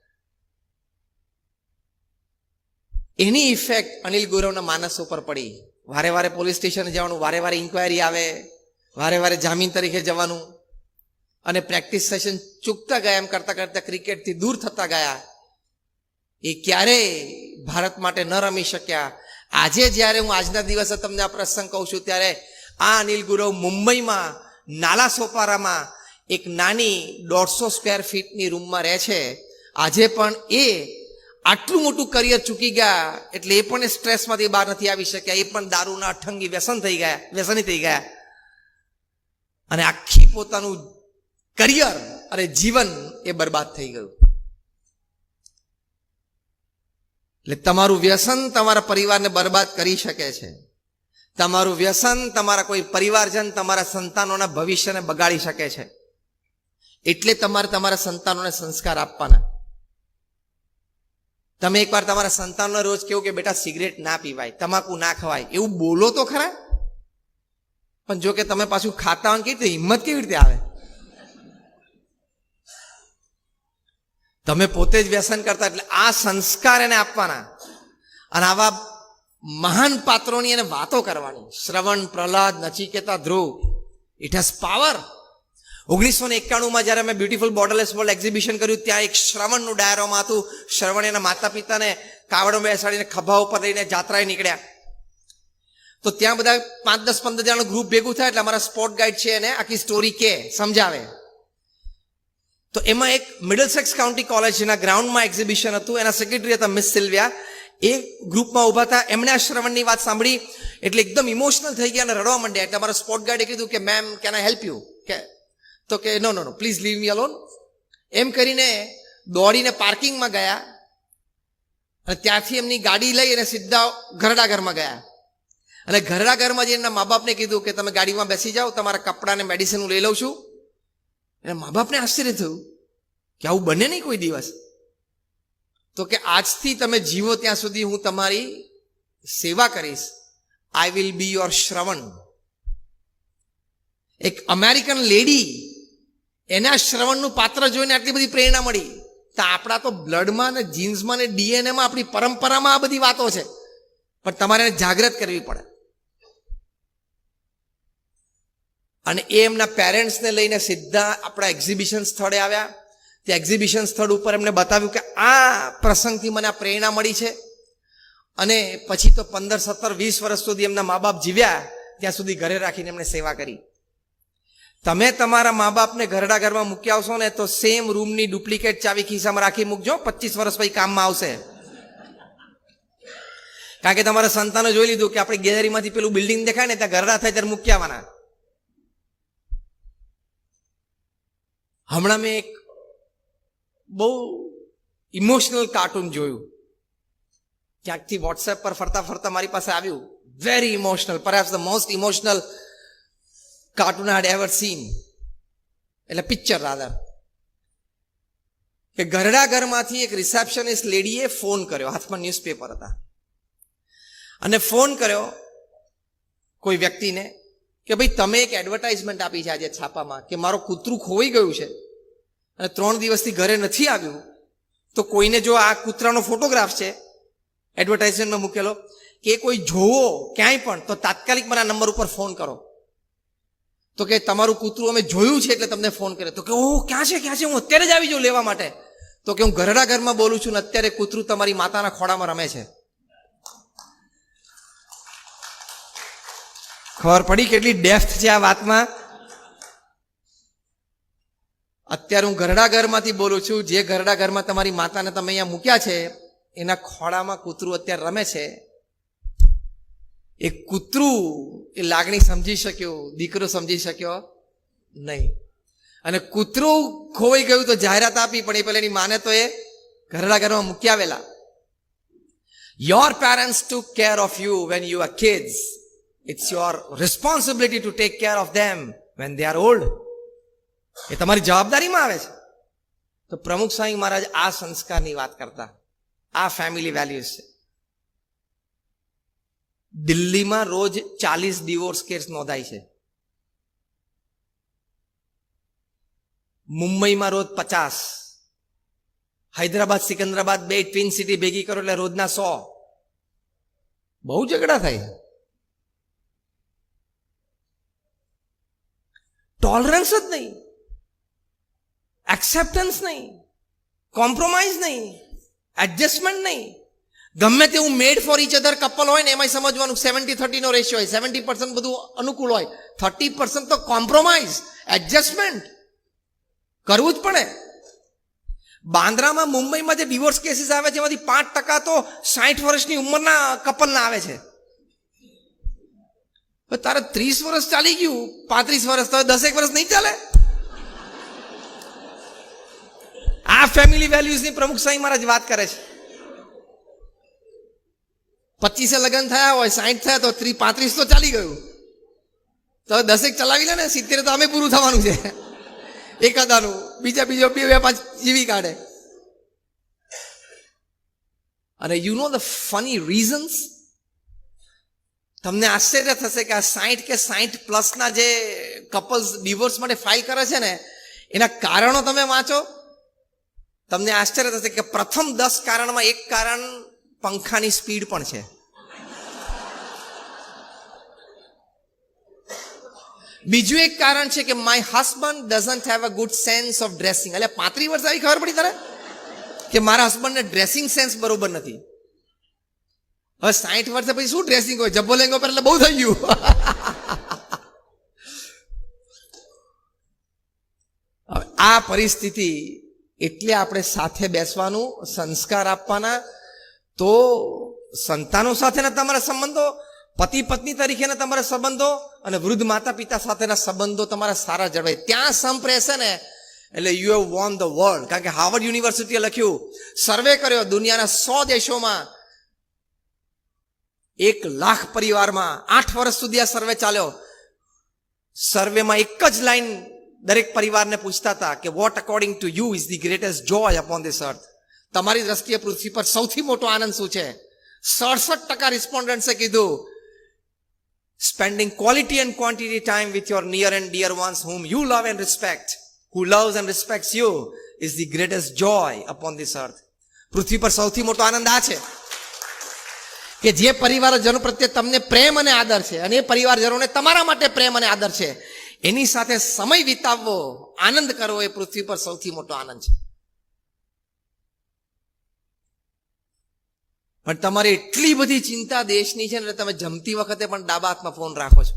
એની ઇફેક્ટ અનિલ ગુરવના માનસ ઉપર પડી. વારે વારે પોલીસ સ્ટેશન જવાનું, વારે વારે ઇન્કવાયરી આવે, વારે વારે જામીન તરીકે જવાનું, અને પ્રેક્ટિસ સેશન ચૂકતા ગયા. એમ કરતા કરતા ક્રિકેટથી દૂર થતા ગયા. એ ક્યારેય ભારત માટે ન રમી શક્યા. આજે જ્યારે હું આજના દિવસે તમને આ પ્રસંગ કહું છું ત્યારે આ અનિલ ગુરવ મુંબઈમાં નાલા સોપારામાં એક નાની 150 સ્ક્વેર ફીટની રૂમમાં રહે છે. આજે પણ એ આટલું મોટું કરિયર ચૂકી ગયા એટલે એ પણ સ્ટ્રેસમાંથી બહાર નથી આવી શક્યા. એ પણ દારૂના અઠંગી વ્યસની થઈ ગયા અને આખી પોતાનું કરિયર અને જીવન એ બરબાદ થઈ ગયું. એટલે તમારું વ્યસન તમારા પરિવારને બરબાદ કરી શકે છે. તમારું વ્યસન તમારા કોઈ પરિવારજન, તમારા સંતાનોના ભવિષ્યને બગાડી શકે છે. એટલે તમારે તમારા સંતાનોને સંસ્કાર આપવાના. તમે એકવાર તમારા સંતાનોને રોજ કેવું કે બેટા સિગરેટ ના પીવાય, તમાકુ ના ખવાય, એવું બોલો તો ખરા. પણ જો કે તમે પાછું ખાતા હોય કેવી રીતે હિંમત કેવી રીતે આવે? તમે પોતે જ વ્યસન કરતા, એટલે આ સંસ્કાર એને આપવાના અને આવા મહાન પાત્રોની એને વાતો કરવાની. શ્રવણ, પ્રહલાદ, નચિકેતા, ધ્રુવ, ઇટ હેઝ પાવર. 1991 જ્યારે મેં બ્યુટીફુલ બોર્ડરલેસ વર્લ્ડ એક્ઝિબિશન કર્યું, ત્યાં એક શ્રવણનું ડાયરોમાં હતું. શ્રવણ એના માતા પિતાને કાવડો બેસાડીને ખભા ઉપર લઈને જાત્રાએ નીકળ્યા. તો ત્યાં બધા 5, 10, 15 જણાનું ગ્રુપ ભેગું થાય એટલે અમારા સ્પોર્ટ ગાઈડ છે એને આખી સ્ટોરી કે સમજાવે. તો એમાં એક મિડલસેક્સ કાઉન્ટી કોલેજના ગ્રાઉન્ડમાં એક્ઝિબિશન હતું. એના સેક્રેટરી હતા મિસ સિલ્વિયા. એ ગ્રુપમાં ઊભા હતા. એમણે આ શ્રવણની વાત સાંભળી એટલે એકદમ ઇમોશનલ થઈ ગયા અને રડવા માંડ્યા. એટલે અમારા સ્પોર્ટ ગાઈડે કીધું કે ma'am, can I help you? તો કે નો પ્લીઝ લીવ મી અલોન. એમ કરીને દોડીને પાર્કિંગમાં ગયા અને ત્યાંથી એમની ગાડી લઈ અને સીધા ઘરડા ઘરમાં ગયા. અને ઘરડા ઘરમાં જઈને મા બાપને કીધું કે તમે ગાડીમાં બેસી જાઓ, તમારા કપડાં ને મેડિસિન હું લઈ લઉં છું. અને મા બાપને આશ્ચર્ય થયું કે આવું બને નહીં કોઈ દિવસ. તો કે આજથી તમે જીવો ત્યાં સુધી હું તમારી સેવા કરીશ. આઈ વિલ બી યોર શ્રવણ. એક અમેરિકન લેડી, એના શ્રવણનું પાત્ર જોઈને આટલી બધી પ્રેરણા મળી. તો આપણા તો બ્લડમાં ને જીન્સમાં ને ડીએનએમાં, આપણી પરંપરામાં આ બધી વાતો છે, પણ તમારે એને જાગૃત કરવી પડે. અને એ એમના પેરેન્ટ્સને લઈને સીધા આપણા એક્ઝિબિશન સ્થળે આવ્યા. તે એક્ઝિબિશન સ્થળ ઉપર એમને બતાવ્યું કે આ પ્રસંગથી મને આ પ્રેરણા મળી છે. અને પછી તો 15, 17, 20 વર્ષ સુધી એમના મા બાપ જીવ્યા, ત્યાં સુધી ઘરે રાખીને એમણે સેવા કરી. તમે તમારા મા બાપને ઘરડા ઘરમાં મૂકી આવશો ને, તો સેમ રૂમની ડુપ્લિકેટ ચાવી ખિસ્સામાં રાખી મૂકજો. 25 વર્ષ પછી કામમાં આવશે. કારણ કે તમારા સંતાનો જોઈ લીધું કે આપણે ગેલેરીમાંથી પેલું બિલ્ડિંગ દેખાય ને, ત્યાં ઘરડા થાય ત્યારે મૂકી આવવાના. હમણાં મેં એક બહુ ઇમોશનલ કાર્ટૂન જોયું. ક્યાંકથી વોટ્સએપ પર ફરતા ફરતા મારી પાસે આવ્યું. Very emotional, perhaps the most emotional cartoon I had ever seen. એટલે પિક્ચર રાધર. કે ઘરડા ઘરમાંથી એક રિસેપ્શનિસ્ટ લેડીએ ફોન કર્યો. હાથમાં ન્યૂઝપેપર હતા. અને ફોન કર્યો કોઈ વ્યક્તિને કે ભાઈ તમે એક એડવર્ટાઇઝમેન્ટ આપી છે આજે છાપામાં કે મારો કૂતરું ખોવાઈ ગયું છે અને 3 દિવસથી ઘરે નથી આવ્યું. તો કોઈને જો આ કૂતરાનો ફોટોગ્રાફ છે એડવર્ટાઇઝમેન્ટમાં મૂકેલો, કે કોઈ જોવો ક્યાંય પણ, તો તાત્કાલિક મારા નંબર ઉપર ફોન કરો. તો કે તમારું કૂતરું અમે જોયું છે એટલે તમને ફોન કર્યો. તો કે ઓહ, ક્યાં છે, હું અત્યારે જ આવી જાઉં લેવા માટે. તો કે હું ઘરડા ઘરમાં બોલું છું ને અત્યારે કૂતરું તમારી માતાના ખોળામાં રમે છે. ખબર પડી કેટલી ડેપ્થ છે આ વાતમાં. અત્યારે હું ઘરડા ઘરમાંથી બોલું છું. જે ઘરડા ઘરમાં તમારી માતાને તમે અહીંયા મૂક્યા છે, એના ખોળામાં કૂતરું અત્યારે રમે છે. એ કૂતરું એ લાગણી સમજી શક્યો, દીકરો સમજી શક્યો નહીં. અને કૂતરું ખોવાઈ ગયું તો જાહેરાત આપી, પણ એ પેલા એની માને તો એ ઘરડા ઘરમાં મૂકી આવેલા. Your parents took care of you when you are kids. It's your responsibility to take care of them when they are old. એ તમારી જવાબદારીમાં આવે છે. તો પ્રમુખ સ્વામી મહારાજ આ સંસ્કારની વાત કરતા. આ ફેમિલી વેલ્યુઝ છે. દિલ્હીમાં રોજ 40 ડિવોર્સ કેસ નોંધાય છે. મુંબઈમાં રોજ 50. હૈદરાબાદ, સિકંદરાબાદ, 2 ટ્વિન સિટી ભેગી કરો એટલે રોજના 100. બહુ ઝઘડા થાય. ટોલરન્સ જ નહીં, એક્સેપ્ટન્સ નહીં, કોમ્પ્રોમાઇઝ નહીં, એડજસ્ટમેન્ટ નહીં. ગમે તેવું મેડ ફોર ઈચ અધર કપલ હોય ને, એમાં સમજવાનું 70-30 નો રેશિયો હોય. 70% બધું અનુકૂળ હોય, 30% તો કોમ્પ્રોમાઇઝ, એડજસ્ટમેન્ટ કરવું જ પડે. બાંદ્રામાં, મુંબઈમાં જે ડિવોર્સ કેસીસ આવે છે, એમાંથી 5% તો 60 વર્ષની ઉંમરના કપલના આવે છે. તારે 30 વર્ષ ચાલી ગયું, 35 વર્ષ, તો 10 વર્ષ નહીં ચાલે. આ ફેમિલી વેલ્યુઝની પ્રમુખ સ્વામી મહારાજ વાત કરે છે. 25 લગ્ન થયા હોય, 60 થયા તો 35 તો ચાલી ગયું. તો 10 ચલાવી લે ને, 70 તો અમે પૂરું થવાનું છે. એકાદાનું બીજો 2-5 જીવી કાઢે. અને you know the funny reasons. તમને આશ્ચર્ય થશે કે આ 60 કે 60+ જે કપલ્સ ડિવોર્સ માટે ફાઇલ કરે છે ને, એના કારણો તમે વાંચો તમને આશ્ચર્ય થશે કે પ્રથમ 10 કારણમાં એક કારણ પંખાની સ્પીડ પણ છે. બીજું એક કારણ છે કે my husband doesn't have a good sense of dressing. એટલે 35 વર્ષ આવી ખબર પડી તારે કે મારા હસબન્ડને ડ્રેસિંગ સેન્સ બરોબર નથી. હવે 60 વર્ષે પછી શું ડ્રેસિંગ હોય, જબ્બો લેંગો પર એટલે બહુ થઈ ગયું. હવે આ પરિસ્થિતિ એટલે આપણે સાથે બેસવાનું, સંસ્કાર આપવાના. તો સંતાનો સાથેના તમારા સંબંધો, પતિ પત્ની તરીકેના તમારા સંબંધો અને વૃદ્ધ માતા પિતા સાથેના સંબંધો તમારા સારા જળવાય. ત્યાં સંપ રહેશે ને એટલે you have won the world. કારણ કે હાર્વર્ડ યુનિવર્સિટીએ લખ્યું, સર્વે કર્યો દુનિયાના 100 દેશોમાં 1,00,000 પરિવારમાં 8 વર્ષ સુધી આ સર્વે ચાલ્યો. સર્વેમાં એક જ લાઈન દરેક પરિવારને પૂછતા હતા કે what according to you is the greatest joy upon this earth. તમારી દ્રષ્ટિએ પૃથ્વી પર સૌથી મોટો આનંદ શું છે? 67% રિસ્પોન્ડન્ટ્સે કીધું spending quality and quantity time with your near and dear ones whom you love and respect, who loves and respects you is the greatest joy upon this earth. પૃથ્વી પર સૌથી મોટો આનંદ આ છે કે જે પરિવારજનો પ્રત્યે તમને પ્રેમ અને આદર છે અને એ પરિવારજનોને તમારા માટે પ્રેમ અને આદર છે, એની સાથે સમય વિતાવવો, આનંદ કરવો એ પૃથ્વી પર સૌથી મોટો આનંદ છે. પણ તમારે એટલી બધી ચિંતા દેશની છે ને તમે જમતી વખતે પણ ડાબા હાથમાં ફોન રાખો છો.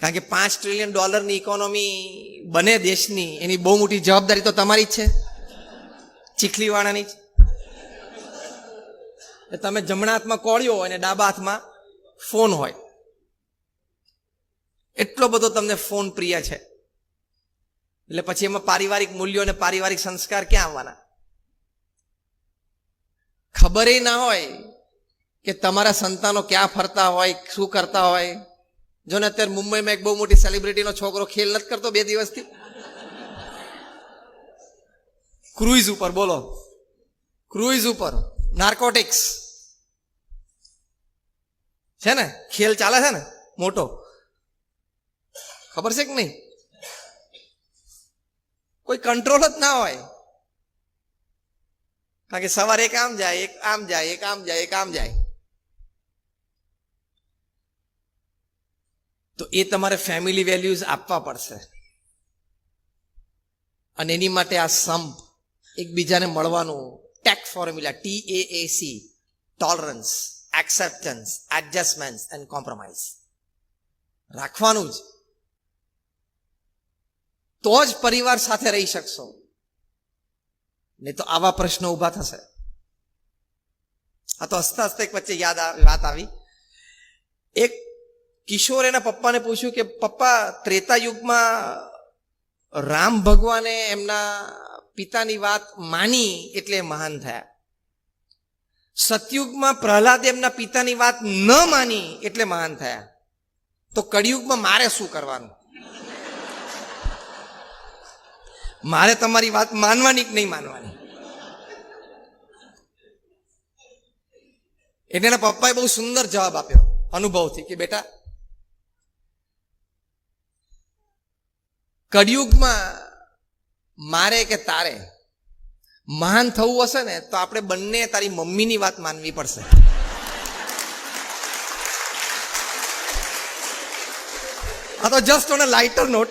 કારણ કે $5 ટ્રિલિયન ઇકોનોમી બને દેશની, એની બહુ મોટી જવાબદારી તો તમારી જ છે, ચીખલીવાળાની જ. તમે જમણા હાથમાં કોળિયો અને ડાબા હાથમાં ફોન હોય, એટલો બધો તમને ફોન પ્રિય છે. એટલે પછી એમાં પારિવારિક મૂલ્યો અને પારિવારિક સંસ્કાર ક્યાં આવવાના? ખબર ના હોય કે તમારા સંતાનો ક્યાં ફરતા હોય, શું કરતા હોય. જો ને અત્યારે મુંબઈમાં એક બહુ મોટી સેલિબ્રિટીનો છોકરો ખેલ નથી કરતો 2 દિવસથી, ક્રુઇઝ ઉપર. બોલો, ક્રુઇઝ ઉપર નાર્કોટિક્સ છે ને, ખેલ ચાલે છે ને મોટો, ખબર છે કે નહીં? કોઈ કંટ્રોલ જ ના હોય. કારણ કે સવારે એક આમ જાય, એક આમ જાય, એક આમ જાય, એક આમ જાય. તો એ તમારે ફેમિલી વેલ્યુઝ આપવા પડશે. અને એની માટે આ સંપ, એકબીજાને મળવાનું, TAAC formula, TAAC, tolerance, acceptance, adjustment and compromise રાખવાનું જ. તો જ પરિવાર સાથે રહી શકશો. નહીં તો આવા પ્રશ્નો ઊભા થશે. આ તો હસતા હસતા એક વચ્ચે વાત આવી. એક કિશોર એના પપ્પાને પૂછ્યું કે પપ્પા, ત્રેતા યુગમાં રામ ભગવાને એમના પિતાની વાત માની એટલે મહાન થયા. સતયુગમાં પ્રહલાદ એમના પિતાની વાત ન માની એટલે મહાન થયા. તો કળિયુગમાં મારે શું કરવાનું? મારે તમારી વાત માનવાની કે નહીં માનવાની? એટલે એના પપ્પાએ બહુ સુંદર જવાબ આપ્યો અનુભવથી કે બેટા, કળિયુગમાં મારે કે તારે મહાન થવું હશે ને તો આપણે બંને તારી મમ્મીની વાત માનવી પડશે. આ તો just on a lighter note.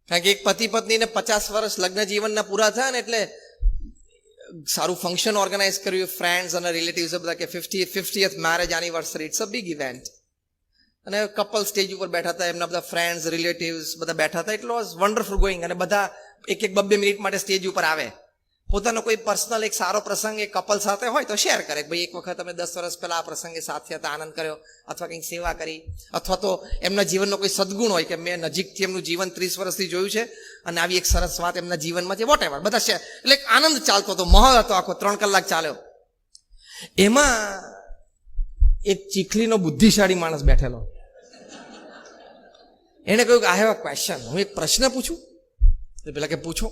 કારણ કે એક પતિ પત્નીને 50 વર્ષ લગ્ન જીવનના પૂરા થયા ને એટલે સારું ફંક્શન ઓર્ગેનાઇઝ કર્યું, ફ્રેન્ડ્સ અને રિલેટિવ્સ બધા, કે 50th marriage anniversary, it's a big event. અને કપલ સ્ટેજ ઉપર બેઠા હતા, એમના બધા ફ્રેન્ડ્સ રિલેટિવ્સ બધા બેઠા હતા. It was wonderful going. અને બધા 1-2 મિનિટ માટે સ્ટેજ ઉપર આવે, પોતાનો કોઈ પર્સનલ એક સારો પ્રસંગ એક કપલ સાથે હોય તો શેર કરે, ભાઈ એક વખત અમે 10 વર્ષ પહેલા આ પ્રસંગે સાથે હતા, આનંદ કર્યો, અથવા કંઈક સેવા કરી, અથવા તો એમના જીવનનો કોઈ સદગુણ હોય કે મેં નજીકથી એમનું જીવન 30 વર્ષથી જોયું છે અને આવી એક સરસ વાત એમના જીવનમાં છે, વોટ એવર, બધા શેર. એટલે આનંદ ચાલતો હતો, માહોલ હતો, આખો 3 કલાક ચાલ્યો. એમાં એક ચીખલીનો બુદ્ધિશાળી માણસ બેઠેલો, એને કહ્યું કે આઈ હેવ અ ક્વેશ્ચન, હું એક પ્રશ્ન પૂછું? પેલા કે પૂછો.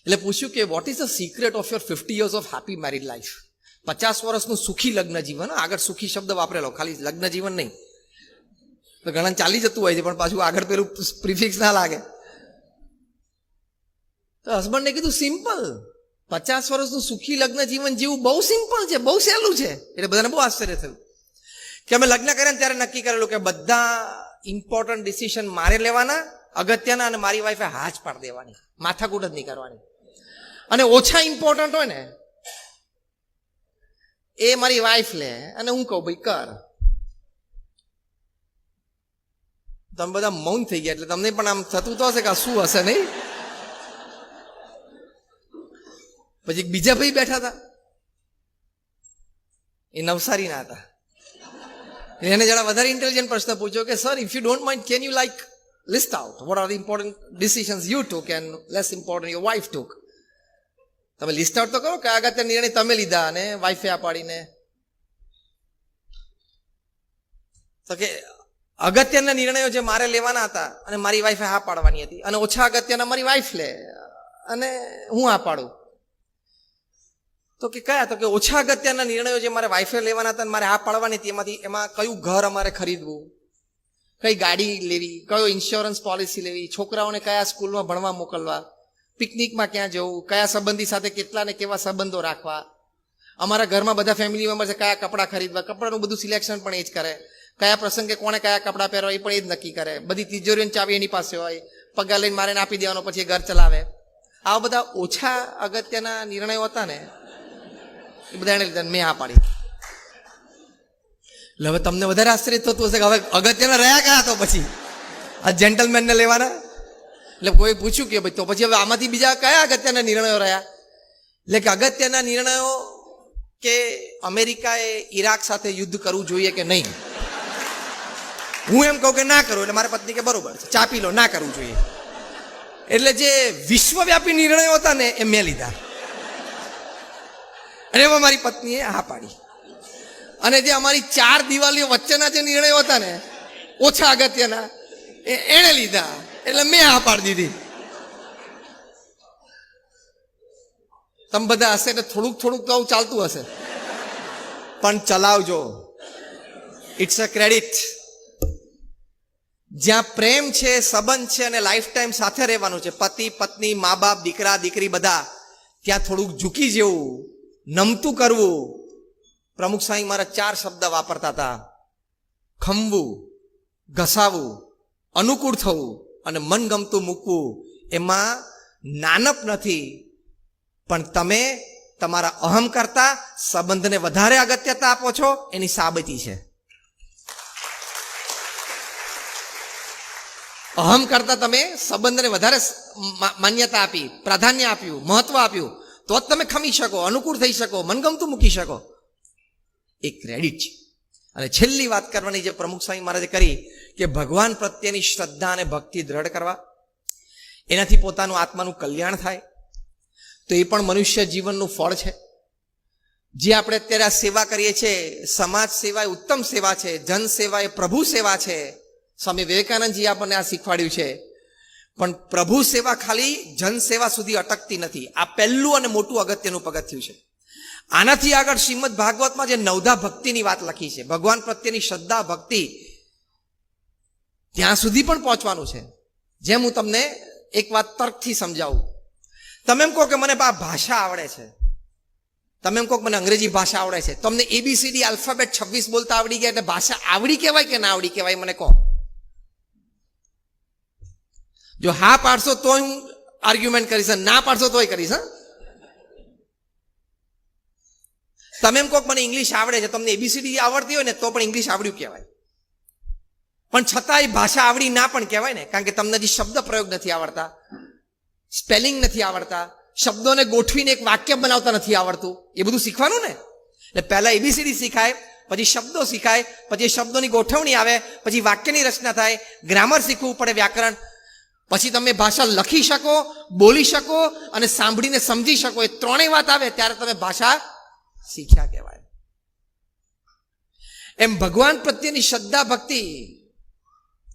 એટલે પૂછ્યું કે what is the secret of your 50 years of happy married life? 50 વર્ષનું સુખી લગ્ન જીવન, આગળ સુખી શબ્દ વાપરેલો, ખાલી લગ્ન જીવન નહીં, તો ઘણા ચાલી જતું હોય છે પણ પાછું આગળ પેલું પ્રિફિક્સ ના લાગે. તો હસબન્ડને કીધું સિમ્પલ, 50 વર્ષનું સુખી લગ્ન જીવન જીવવું બહુ સિમ્પલ છે, બહુ સહેલું છે. એટલે બધાને બહુ આશ્ચર્ય થયું કે અમે લગ્ન કર્યા ને ત્યારે નક્કી કરેલું કે બધા ઇમ્પોર્ટન્ટ ડિસિઝન મારે લેવાના, અગત્યના, અને મારી વાઈફે હા જ પાડી દેવાની, માથાકૂટ જ નહીં કરવાની. અને ઓછા ઇમ્પોર્ટન્ટ હોય ને એ મારી વાઈફ લે અને હું કહું ભાઈ કર. તમે બધા મૌન થઈ ગયા એટલે તમને પણ આમ થતું તો હશે કે શું હશે નહીં. પછી બીજા ભાઈ બેઠા હતા, એ નવસારીના હતા. એને જરા વધારે ઇન્ટેલિજન્ટ પ્રશ્ન પૂછ્યો કે sir, if you don't mind, can you like list out what are the important decisions you took and less important your wife took. તમે લિસ્ટ આઉટ તો કરો કે અગત્ય નિર્ણય તમે લીધા અને વાઈફે આ પાડીને. તો કે અગત્યના નિર્ણયો જે મારે લેવાના હતા અને મારી વાઈફે હા પાડવાની હતી, અને ઓછા અગત્યના મારી વાઈફ લે અને હું હા પાડું. તો કે કયા? તો કે ઓછા અગત્યના નિર્ણયો જે મારે વાઈફે લેવાના હતા અને મારે હા પાડવાની હતી, એમાં કયું ઘર અમારે ખરીદવું, કઈ ગાડી લેવી, કયો ઇન્સ્યોરન્સ પોલિસી લેવી, છોકરાઓને કયા સ્કૂલમાં ભણવા મોકલવા, પિકનિકમાં ક્યાં જવું, કયા સંબંધી સાથે કેટલા ને કેવા સંબંધો રાખવા, અમારા ઘરમાં બધા ફેમિલી મેમ્બર છે કયા કપડાં ખરીદવા, કપડાનું બધું સિલેક્શન પણ એ જ કરે, કયા પ્રસંગે કોણે કયા કપડાં પહેરવા એ પણ એ જ નક્કી કરે, બધી તિજોરીની ચાવી એની પાસે હોય, પગાર લઈને મારે આપી દેવાનો, પછી એ ઘર ચલાવે. આવા બધા ઓછા અગત્યના નિર્ણયો હતા ને એ બધા એને લીધા, મેં હા પાડી. એટલે હવે તમને વધારે આશ્ચર્ય થતું હશે કે હવે અગત્યના રહ્યા કયા તો પછી આ જેન્ટલમેનને લેવાના. એટલે કોઈ પૂછ્યું કે ભાઈ તો પછી હવે આમાંથી બીજા કયા અગત્યના નિર્ણયો રહ્યા? એટલે કે અગત્યના નિર્ણયો કે અમેરિકાએ ઈરાક સાથે યુદ્ધ કરવું જોઈએ કે નહીં. હું એમ કહું કે ના કરું, એટલે મારી પત્ની કે બરોબર છે, ચા પી લો, ના કરવું જોઈએ. એટલે જે વિશ્વવ્યાપી નિર્ણયો હતા ને એ મેં લીધા અને એમાં મારી પત્નીએ હા પાડી. અને જે અમારી 4 દિવાલીઓ વચ્ચેના જે નિર્ણયો હતા ને ઓછા અગત્યના એ એણે લીધા, એટલે મેં હા પાડી દીધી. તમે બધા હશે એટલે થોડુંક થોડુંક તો આવું ચાલતું હશે, પણ ચલાવજો. It's a credit. જ્યાં પ્રેમ છે, સંબંધ છે અને લાઈફ ટાઈમ સાથે રહેવાનું છે, પતિ પત્ની, મા બાપ, દીકરા દીકરી બધા, ત્યાં થોડુંક ઝૂકી જેવું, નમતું કરવું. પ્રમુખ સાંઈ મારા 4 શબ્દ વાપરતા હતા: ખમવું, ઘસાવું, અનુકૂળ થવું અને મનગમતું મૂકવું. એમાં નાનપ નથી, પણ તમે તમારા અહમ કરતા સંબંધને વધારે અગત્યતા આપો છો એની સાબિતી છે. અહમ કરતા તમે સંબંધને વધારે માન્યતા આપી, પ્રાધાન્ય આપ્યું, મહત્વ આપ્યું, તો જ તમે ખમી શકો, અનુકૂળ થઈ શકો, મનગમતું મૂકી શકો. એ ક્રેડિટ છે. અને છેલ્લી વાત કરવાની જે પ્રમુખ સ્વામી મહારાજે કરી કે ભગવાન પ્રત્યેની શ્રદ્ધા અને ભક્તિ દ્રઢ કરવા, એનાથી પોતાનું આત્માનું કલ્યાણ થાય, તો એ પણ મનુષ્ય જીવનનું ફળ છે. જે આપણે અત્યારે આ સેવા કરીએ છીએ, સમાજ સેવા એ ઉત્તમ સેવા છે, જન સેવા એ પ્રભુ સેવા છે. સ્વામી વિવેકાનંદજી આપણને આ શીખવાડ્યું છે. પણ પ્રભુ સેવા ખાલી જન સેવા સુધી અટકતી નથી. આ પહેલું અને મોટું અગત્યનું પગથિયું છે. આનાથી આગળ શ્રીમદ ભાગવતમાં જે 9ધા ભક્તિની વાત લખી છે, ભગવાન પ્રત્યેની શ્રદ્ધા ભક્તિ, ત્યાં સુધી પણ પહોંચવાનું છે. જેમ હું તમને એક વાત તર્કથી સમજાવું. તમે એમ કહો કે મને આ ભાષા આવડે છે, તમે એમ કહો કે મને અંગ્રેજી ભાષા આવડે છે, તમને ABCD આલ્ફાબેટ 26 બોલતા આવડી ગયા એટલે ભાષા આવડી કહેવાય કે ના આવડી કહેવાય? મને કહો. જો હા પાડશો તો હું આર્ગ્યુમેન્ટ કરીશ, ના પાડશો તોય કરીશ. તમે એમ કહો મને ઇંગ્લિશ આવડે છે, તમને ABCD આવડતી હોય ને તો પણ ઇંગ્લિશ આવડ્યું કહેવાય. પણ છતાં એ ભાષા આવડી ના પણ કહેવાય ને, કારણ કે તમને જે શબ્દ પ્રયોગ નથી આવડતા, સ્પેલિંગ નથી આવડતા, શબ્દોને ગોઠવીને એક વાક્ય બનાવતા નથી આવડતું. એ બધું શીખવાનું ને. એટલે પહેલા ABCD શીખાય, પછી શબ્દો શીખાય, પછી શબ્દોની ગોઠવણી આવે, પછી વાક્યની રચના થાય, ગ્રામર શીખવું પડે, વ્યાકરણ. પછી તમે ભાષા લખી શકો, બોલી શકો અને સાંભળીને સમજી શકો. એ ત્રણેય વાત આવે ત્યારે તમે ભાષા શીખ્યા કહેવાય. એમ ભગવાન પ્રત્યેની શ્રદ્ધા ભક્તિ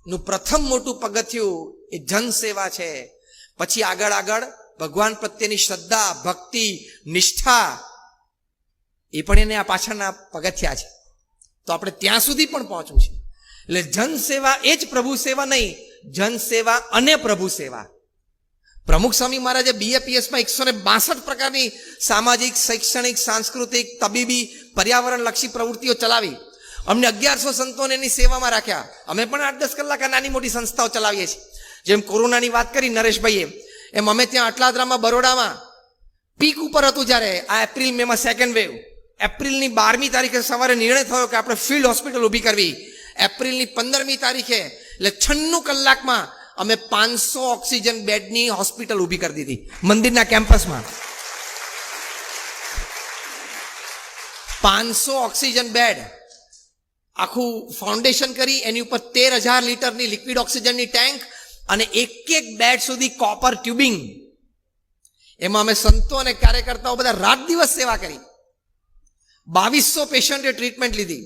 નું પ્રથમ મોટું પગથિયું એ જન સેવા છે. પછી આગળ આગળ ભગવાન પ્રત્યેની શ્રદ્ધા ભક્તિ નિષ્ઠા એ પણ એને આ પાછળના પગથિયા છે. તો આપણે ત્યાં સુધી પણ પહોંચવું છે. એટલે જનસેવા એ જ પ્રભુ સેવા નહીં, જનસેવા અને પ્રભુ સેવા. પ્રમુખ સ્વામી મહારાજે BAPSમાં 162 પ્રકારની સામાજિક, શૈક્ષણિક, સાંસ્કૃતિક, તબીબી, પર્યાવરણ લક્ષી પ્રવૃત્તિઓ ચલાવી. અમને 1100 સંતોને એની સેવામાં રાખ્યા. અમે પણ 8-10 કલાક આ નાની મોટી સંસ્થાઓ ચલાવીએ છીએ. જેમ કોરોનાની વાત કરી નરેશભાઈએ, એમ અમે ત્યાં અટલાદરામાં, બરોડામાં પીક ઉપર હતું જ્યારે આ એપ્રિલ મેમાં સેકન્ડ વેવ. એપ્રિલની 12મી તારીખે સવારે નિર્ણય થયો કે આપણે ફિલ્ડ હોસ્પિટલ ઊભી કરવી. એપ્રિલની 15મી તારીખે એટલે 96 કલાકમાં અમે 500 ઓક્સિજન બેડની હોસ્પિટલ ઊભી કરી દીધી મંદિરના કેમ્પસમાં. 500 ઓક્સિજન બેડ, આખું ફાઉન્ડેશન કરી, એની ઉપર 13,000 લીટરની લિક્વિડ ઓક્સિજનની ટેન્ક અને એક બેડ સુધી કોપર ટ્યુબિંગ. એમાં અમે સંતો અને કાર્યકર્તાઓ બધા રાત દિવસ સેવા કરી. 2200 પેશન્ટે ટ્રીટમેન્ટ લીધી.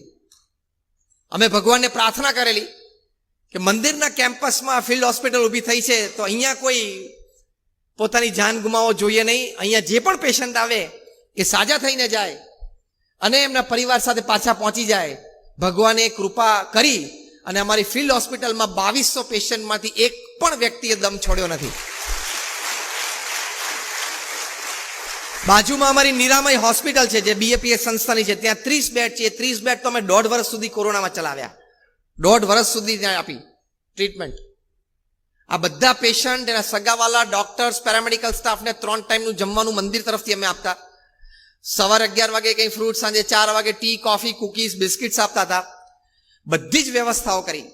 અમે ભગવાનને પ્રાર્થના કરેલી કે મંદિરના કેમ્પસમાં ફિલ્ડ હોસ્પિટલ ઊભી થઈ છે તો અહીંયા કોઈ પોતાની જાન ગુમાવવો જોઈએ નહીં. અહીંયા જે પણ પેશન્ટ આવે એ સાજા થઈને જાય અને એમના પરિવાર સાથે પાછા પહોંચી જાય. ભગવાને કૃપા કરી અને અમારી ફિલ્ડ હોસ્પિટલમાં 2200 પેશન્ટમાંથી એક પણ વ્યક્તિએ દમ છોડ્યો નથી. બાજુમાં અમારી નિરામય હોસ્પિટલ છે જે BAPS સંસ્થાની છે, ત્યાં 30 બેડ છે. 30 બેડ તો અમે 1.5 વર્ષ સુધી કોરોનામાં ચલાવ્યા. 1.5 વર્ષ સુધી ત્યાં આપી ટ્રીટમેન્ટ. આ બધા પેશન્ટ, એના સગાવાલા, ડોક્ટર્સ, પેરામેડિકલ સ્ટાફને 3 ટાઈમનું જમવાનું મંદિર તરફથી અમે આપતા. સવારે 11 વાગે કંઈ ફ્રૂટ, સાંજે 4 વાગે ટી, કોફી, કુકીઝ, બિસ્કિટ્સ આપતા હતા. બધી જ વ્યવસ્થાઓ કરી.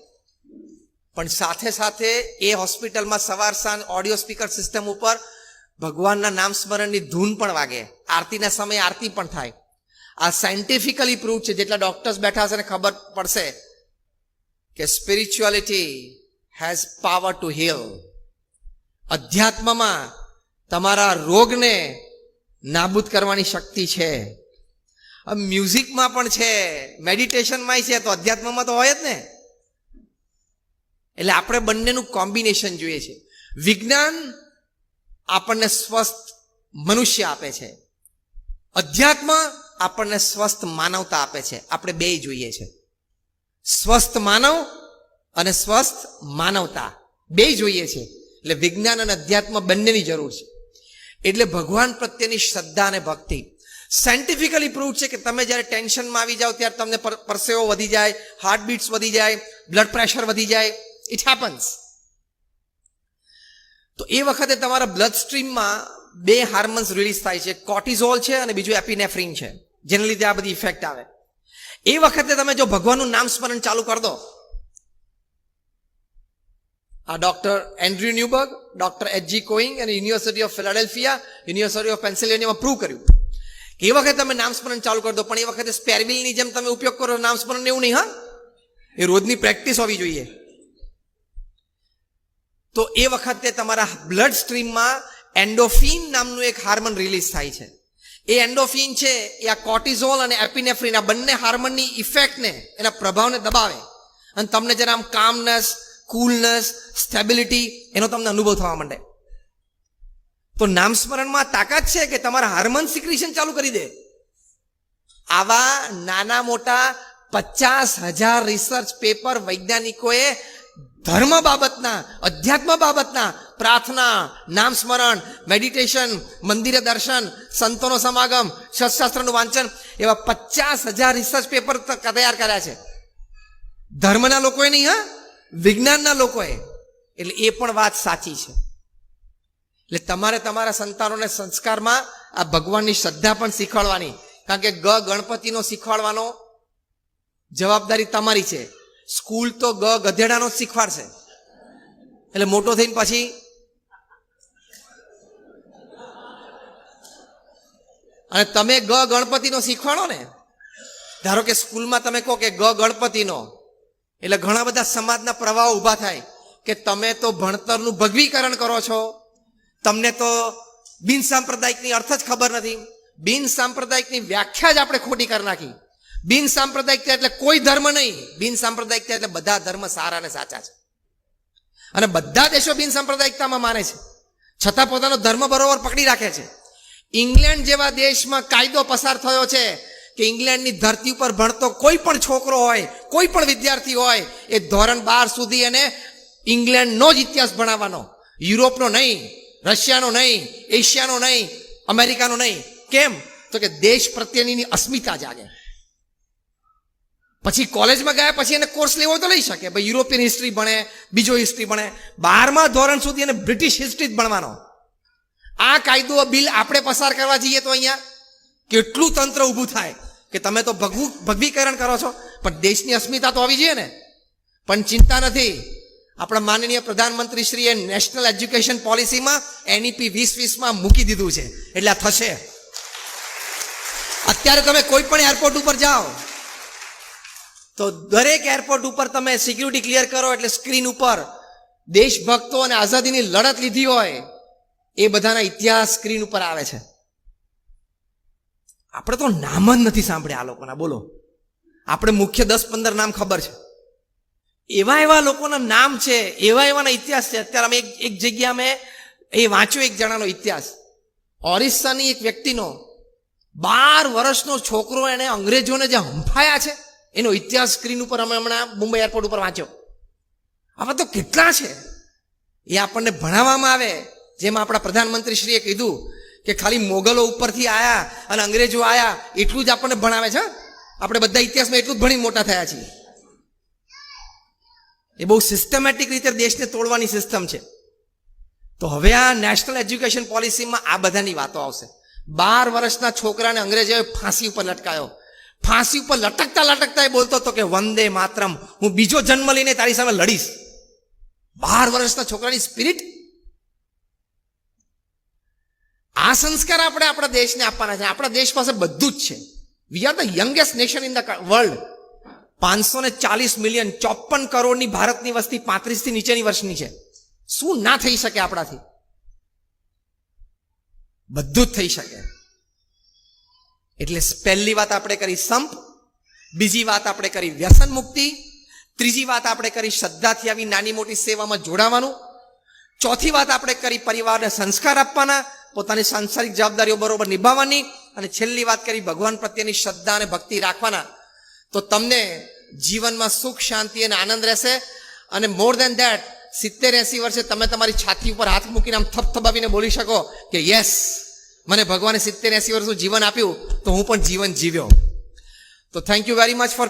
પણ સાથે સાથે એ હોસ્પિટલમાં સવાર સાંજ ઓડિયો સ્પીકર સિસ્ટમ ઉપર ભગવાનના નામ સ્મરણની ધૂન પણ વાગે. આરતીના સમયે આરતી પણ થાય. આ સાયન્ટિફિકલી પ્રૂવ છે. જેટલા ડોક્ટર્સ બેઠા હશે ને ખબર પડશે કે spirituality has power to heal. અધ્યાત્મમાં તમારા રોગને નાબૂદ કરવાની શક્તિ છે. મ્યુઝિકમાં પણ છે, મેડિટેશનમાં છે, તો અધ્યાત્મમાં તો હોય જ ને. એટલે આપણે બંનેનું કોમ્બિનેશન જોઈએ છે. વિજ્ઞાન આપણને સ્વસ્થ મનુષ્ય આપે છે, અધ્યાત્મ આપણને સ્વસ્થ માનવતા આપે છે. આપણે બે જોઈએ છે. સ્વસ્થ માનવ અને સ્વસ્થ માનવતા બે જોઈએ છે. એટલે વિજ્ઞાન અને અધ્યાત્મ બંનેની જરૂર છે. એટલે ભગવાન પ્રત્યેની શ્રદ્ધા અને ભક્તિ સાયન્ટિફિકલી પ્રૂવ છે કે તમે જ્યારે ટેન્શનમાં આવી જાઓ ત્યારે તમને પરસેવો વધી જાય, હાર્ટબીટ્સ વધી જાય, બ્લડ પ્રેશર વધી જાય. It happens. તો એ વખતે તમારા બ્લડ સ્ટ્રીમમાં 2 હાર્મોન્સ રિલીઝ થાય છે. કોર્ટિઝોલ છે અને બીજું એપિનેફ્રિન છે, જેના લીધે આ બધી ઇફેક્ટ આવે. એ વખતે તમે જો ભગવાનનું નામ સ્મરણ ચાલુ કરી દો, આ doctor Andrew Newberg, doctor H.G. Koenig અને university of Philadelphia, university of પેન્સિલ્વેનિયામાં પ્રૂવ કર્યું કે એ વખતે તમે નામ સ્મરણ ચાલુ કરી દો. પણ એ વખતે સ્પેરવિલની જેમ તમે ઉપયોગ કરો નામ સ્મરણ, એવું નહીં. હા, એ રોજની પ્રેક્ટિસ હોવી જોઈએ. તો એ વખતે તમારા બ્લડ સ્ટ્રીમમાં એન્ડોફિન નામનું એક હાર્મોન રિલીઝ થાય છે. એ એન્ડોફિન છે એ આ કોર્ટિઝોલ અને એપિનેફ્રિન આ બંને હાર્મોનની ઇફેક્ટને, એના પ્રભાવને દબાવે અને તમને જરા આમ કામનેસ, કુલનેસ, સ્ટેબિલિટી એનો તમને અનુભવ થવા માંડે. તો નામ સ્મરણમાં તાકાત છે કે તમારા હાર્મોન સિક્રેશન ચાલુ કરી દે. આવા નાના મોટા 50,000 રિસર્ચ પેપર વૈજ્ઞાનિકોએ ધર્મ બાબતના, અધ્યાત્મ બાબતના, પ્રાર્થના, નામ સ્મરણ, મેડિટેશન, મંદિરે દર્શન, સંતોનો સમાગમ, શાસ્ત્રનું વાંચન, એવા 50,000 રિસર્ચ પેપર તૈયાર કર્યા છે. ધર્મના લોકોએ નહીં, હા, વિજ્ઞાનના લોકોએ. એટલે એ પણ વાત સાચી છે. એટલે તમારે તમારા સંતાનોને સંસ્કારમાં આ ભગવાનની શ્રદ્ધા પણ શીખવાડવાની. કારણ કે ગણપતિનો શીખવાડવાનો જવાબદારી તમારી છે. સ્કૂલ તો ગધેડાનો જ શીખવાડશે. એટલે મોટો થઈને પછી અને તમે ગણપતિનો શીખવાડો ને. ધારો કે સ્કૂલમાં તમે કહો કે ગણપતિનો, એટલે ઘણા બધા સમાજના પ્રવાહો ઊભા થાય કે તમે તો ભણતરનું ભગવીકરણ કરો છો, તમને તો બિન સાંપ્રદાયિકની અર્થ જ ખબર નથી. બિન સાંપ્રદાયિકની વ્યાખ્યા જ આપણે ખોટી કરી નાખી. બિન સાંપ્રદાયિકતા એટલે કોઈ ધર્મ નહીં. બિન સાંપ્રદાયિકતા એટલે બધા ધર્મ સારા અને સાચા છે. અને બધા દેશો બિન સાંપ્રદાયિકતામાં માને છે, છતાં પોતાનો ધર્મ બરોબર પકડી રાખે છે. ઇંગ્લેન્ડ જેવા દેશમાં કાયદો પસાર થયો છે કે ઇંગ્લેન્ડની ધરતી ઉપર ભણતો કોઈ પણ છોકરો હોય, કોઈ પણ વિદ્યાર્થી હોય, એ ધોરણ 12 સુધી એને ઇંગ્લેન્ડનો જ ઇતિહાસ ભણાવવાનો, યુરોપનો નહીં, રશિયાનો નહીં, એશિયાનો નહીં, અમેરિકાનો નહીં. કેમ? તો કે દેશ પ્રત્યેની અસ્મિતા જાગે. પછી કોલેજમાં ગયા પછી એને કોર્સ લેવો તો લઈ શકે, ભાઈ યુરોપિયન હિસ્ટ્રી ભણે, બીજો હિસ્ટ્રી ભણે. 12મા ધોરણ સુધી એને બ્રિટિશ હિસ્ટ્રી જ ભણવાનો. આ કાયદો બિલ આપણે પસાર કરવા જઈએ તો અહીંયા કેટલું તંત્ર ઊભું થાય કે તમે તો ભગવીકરણ કરો છો, પણ દેશની અસ્મિતા તો આવી જોઈએ ને. પણ ચિંતા નથી, આપણા માનનીય પ્રધાનમંત્રીશ્રીએ નેશનલ એજ્યુકેશન પોલિસીમાં NEP 2020માં મૂકી દીધું છે, એટલે આ થશે. અત્યારે તમે કોઈ પણ એરપોર્ટ ઉપર જાઓ તો દરેક એરપોર્ટ ઉપર તમે સિક્યુરિટી ક્લિયર કરો એટલે સ્ક્રીન ઉપર દેશભક્તો અને આઝાદીની લડત લીધી હોય એ બધાના ઇતિહાસ સ્ક્રીન ઉપર આવે છે. આપણે તો નામ જ નથી સાંભળ્યા આ લોકોના. બોલો, આપણે મુખ્ય 10-15 નામ ખબર છે. એવા લોકોના નામ છે, એવાના ઇતિહાસ છે. અત્યારે અમે એક જગ્યા મેં એ વાંચ્યો એક જણાનો ઇતિહાસ. ઓરિસ્સાની એક વ્યક્તિનો 12 વર્ષનો છોકરો એને અંગ્રેજોને જે હંફાયા છે એનો ઇતિહાસ સ્ક્રીન ઉપર અમે હમણાં મુંબઈ એરપોર્ટ ઉપર વાંચ્યો. આવા તો કેટલા છે, એ આપણને ભણાવવામાં આવે. જેમાં આપણા પ્રધાનમંત્રીશ્રીએ કીધું કે ખાલી મોગલો ઉપરથી આયા અને અંગ્રેજો આયા એટલું જ આપણને ભણાવે છે. આપણે બધા ઇતિહાસમાં એટલું જ ભણી મોટા થયા છીએ. એ બહુ સિસ્ટમેટિક રીતે દેશને તોડવાની સિસ્ટમ છે. તો હવે આ નેશનલ એજ્યુકેશન પોલિસીમાં આ બધાની વાતો આવશે. 12 વર્ષના છોકરાને અંગ્રેજોએ ફાંસી ઉપર લટકાયો. ફાંસી ઉપર લટકતા એ બોલતો હતો કે વંદે માતરમ, હું બીજો જન્મ લઈને તારી સામે લડીશ. 12 વર્ષના છોકરાની સ્પિરિટ. આ સંસ્કાર આપણે આપણા દેશને આપવાના છે. આપણા દેશ પાસે બધું જ છે. We are the youngest nation in the world. 540 million, 54 કરોડની ભારતની વસ્તી 35 થી નીચેની વર્ષની છે. શું ના થઈ શકે આપણાથી? બધું જ થઈ શકે. એટલે પહેલી વાત આપણે કરી સંપ, બીજી વાત આપણે કરી વ્યસન મુક્તિ, ત્રીજી વાત આપણે કરી શ્રદ્ધાથી આવી નાની મોટી સેવામાં જોડાવાનું, ચોથી વાત આપણે કરી પરિવારને સંસ્કાર આપવાના, પોતાની સાંસારિક જવાબદારીઓ બરોબર નિભાવવાની, અને છેલ્લી વાત કરી ભગવાન પ્રત્યેની શ્રદ્ધા અને ભક્તિ રાખવાના. તો તમને જીવનમાં સુખ, શાંતિ અને આનંદ રહેશે. અને મોર દેન ધેટ 70-80 વર્ષે તમે તમારી છાતી ઉપર હાથ મૂકીને આમ થપથપાવીને બોલી શકો કે યસ, મને ભગવાને 70-80 વર્ષનું જીવન આપ્યું તો હું પણ જીવન જીવ્યો. તો thank you very much for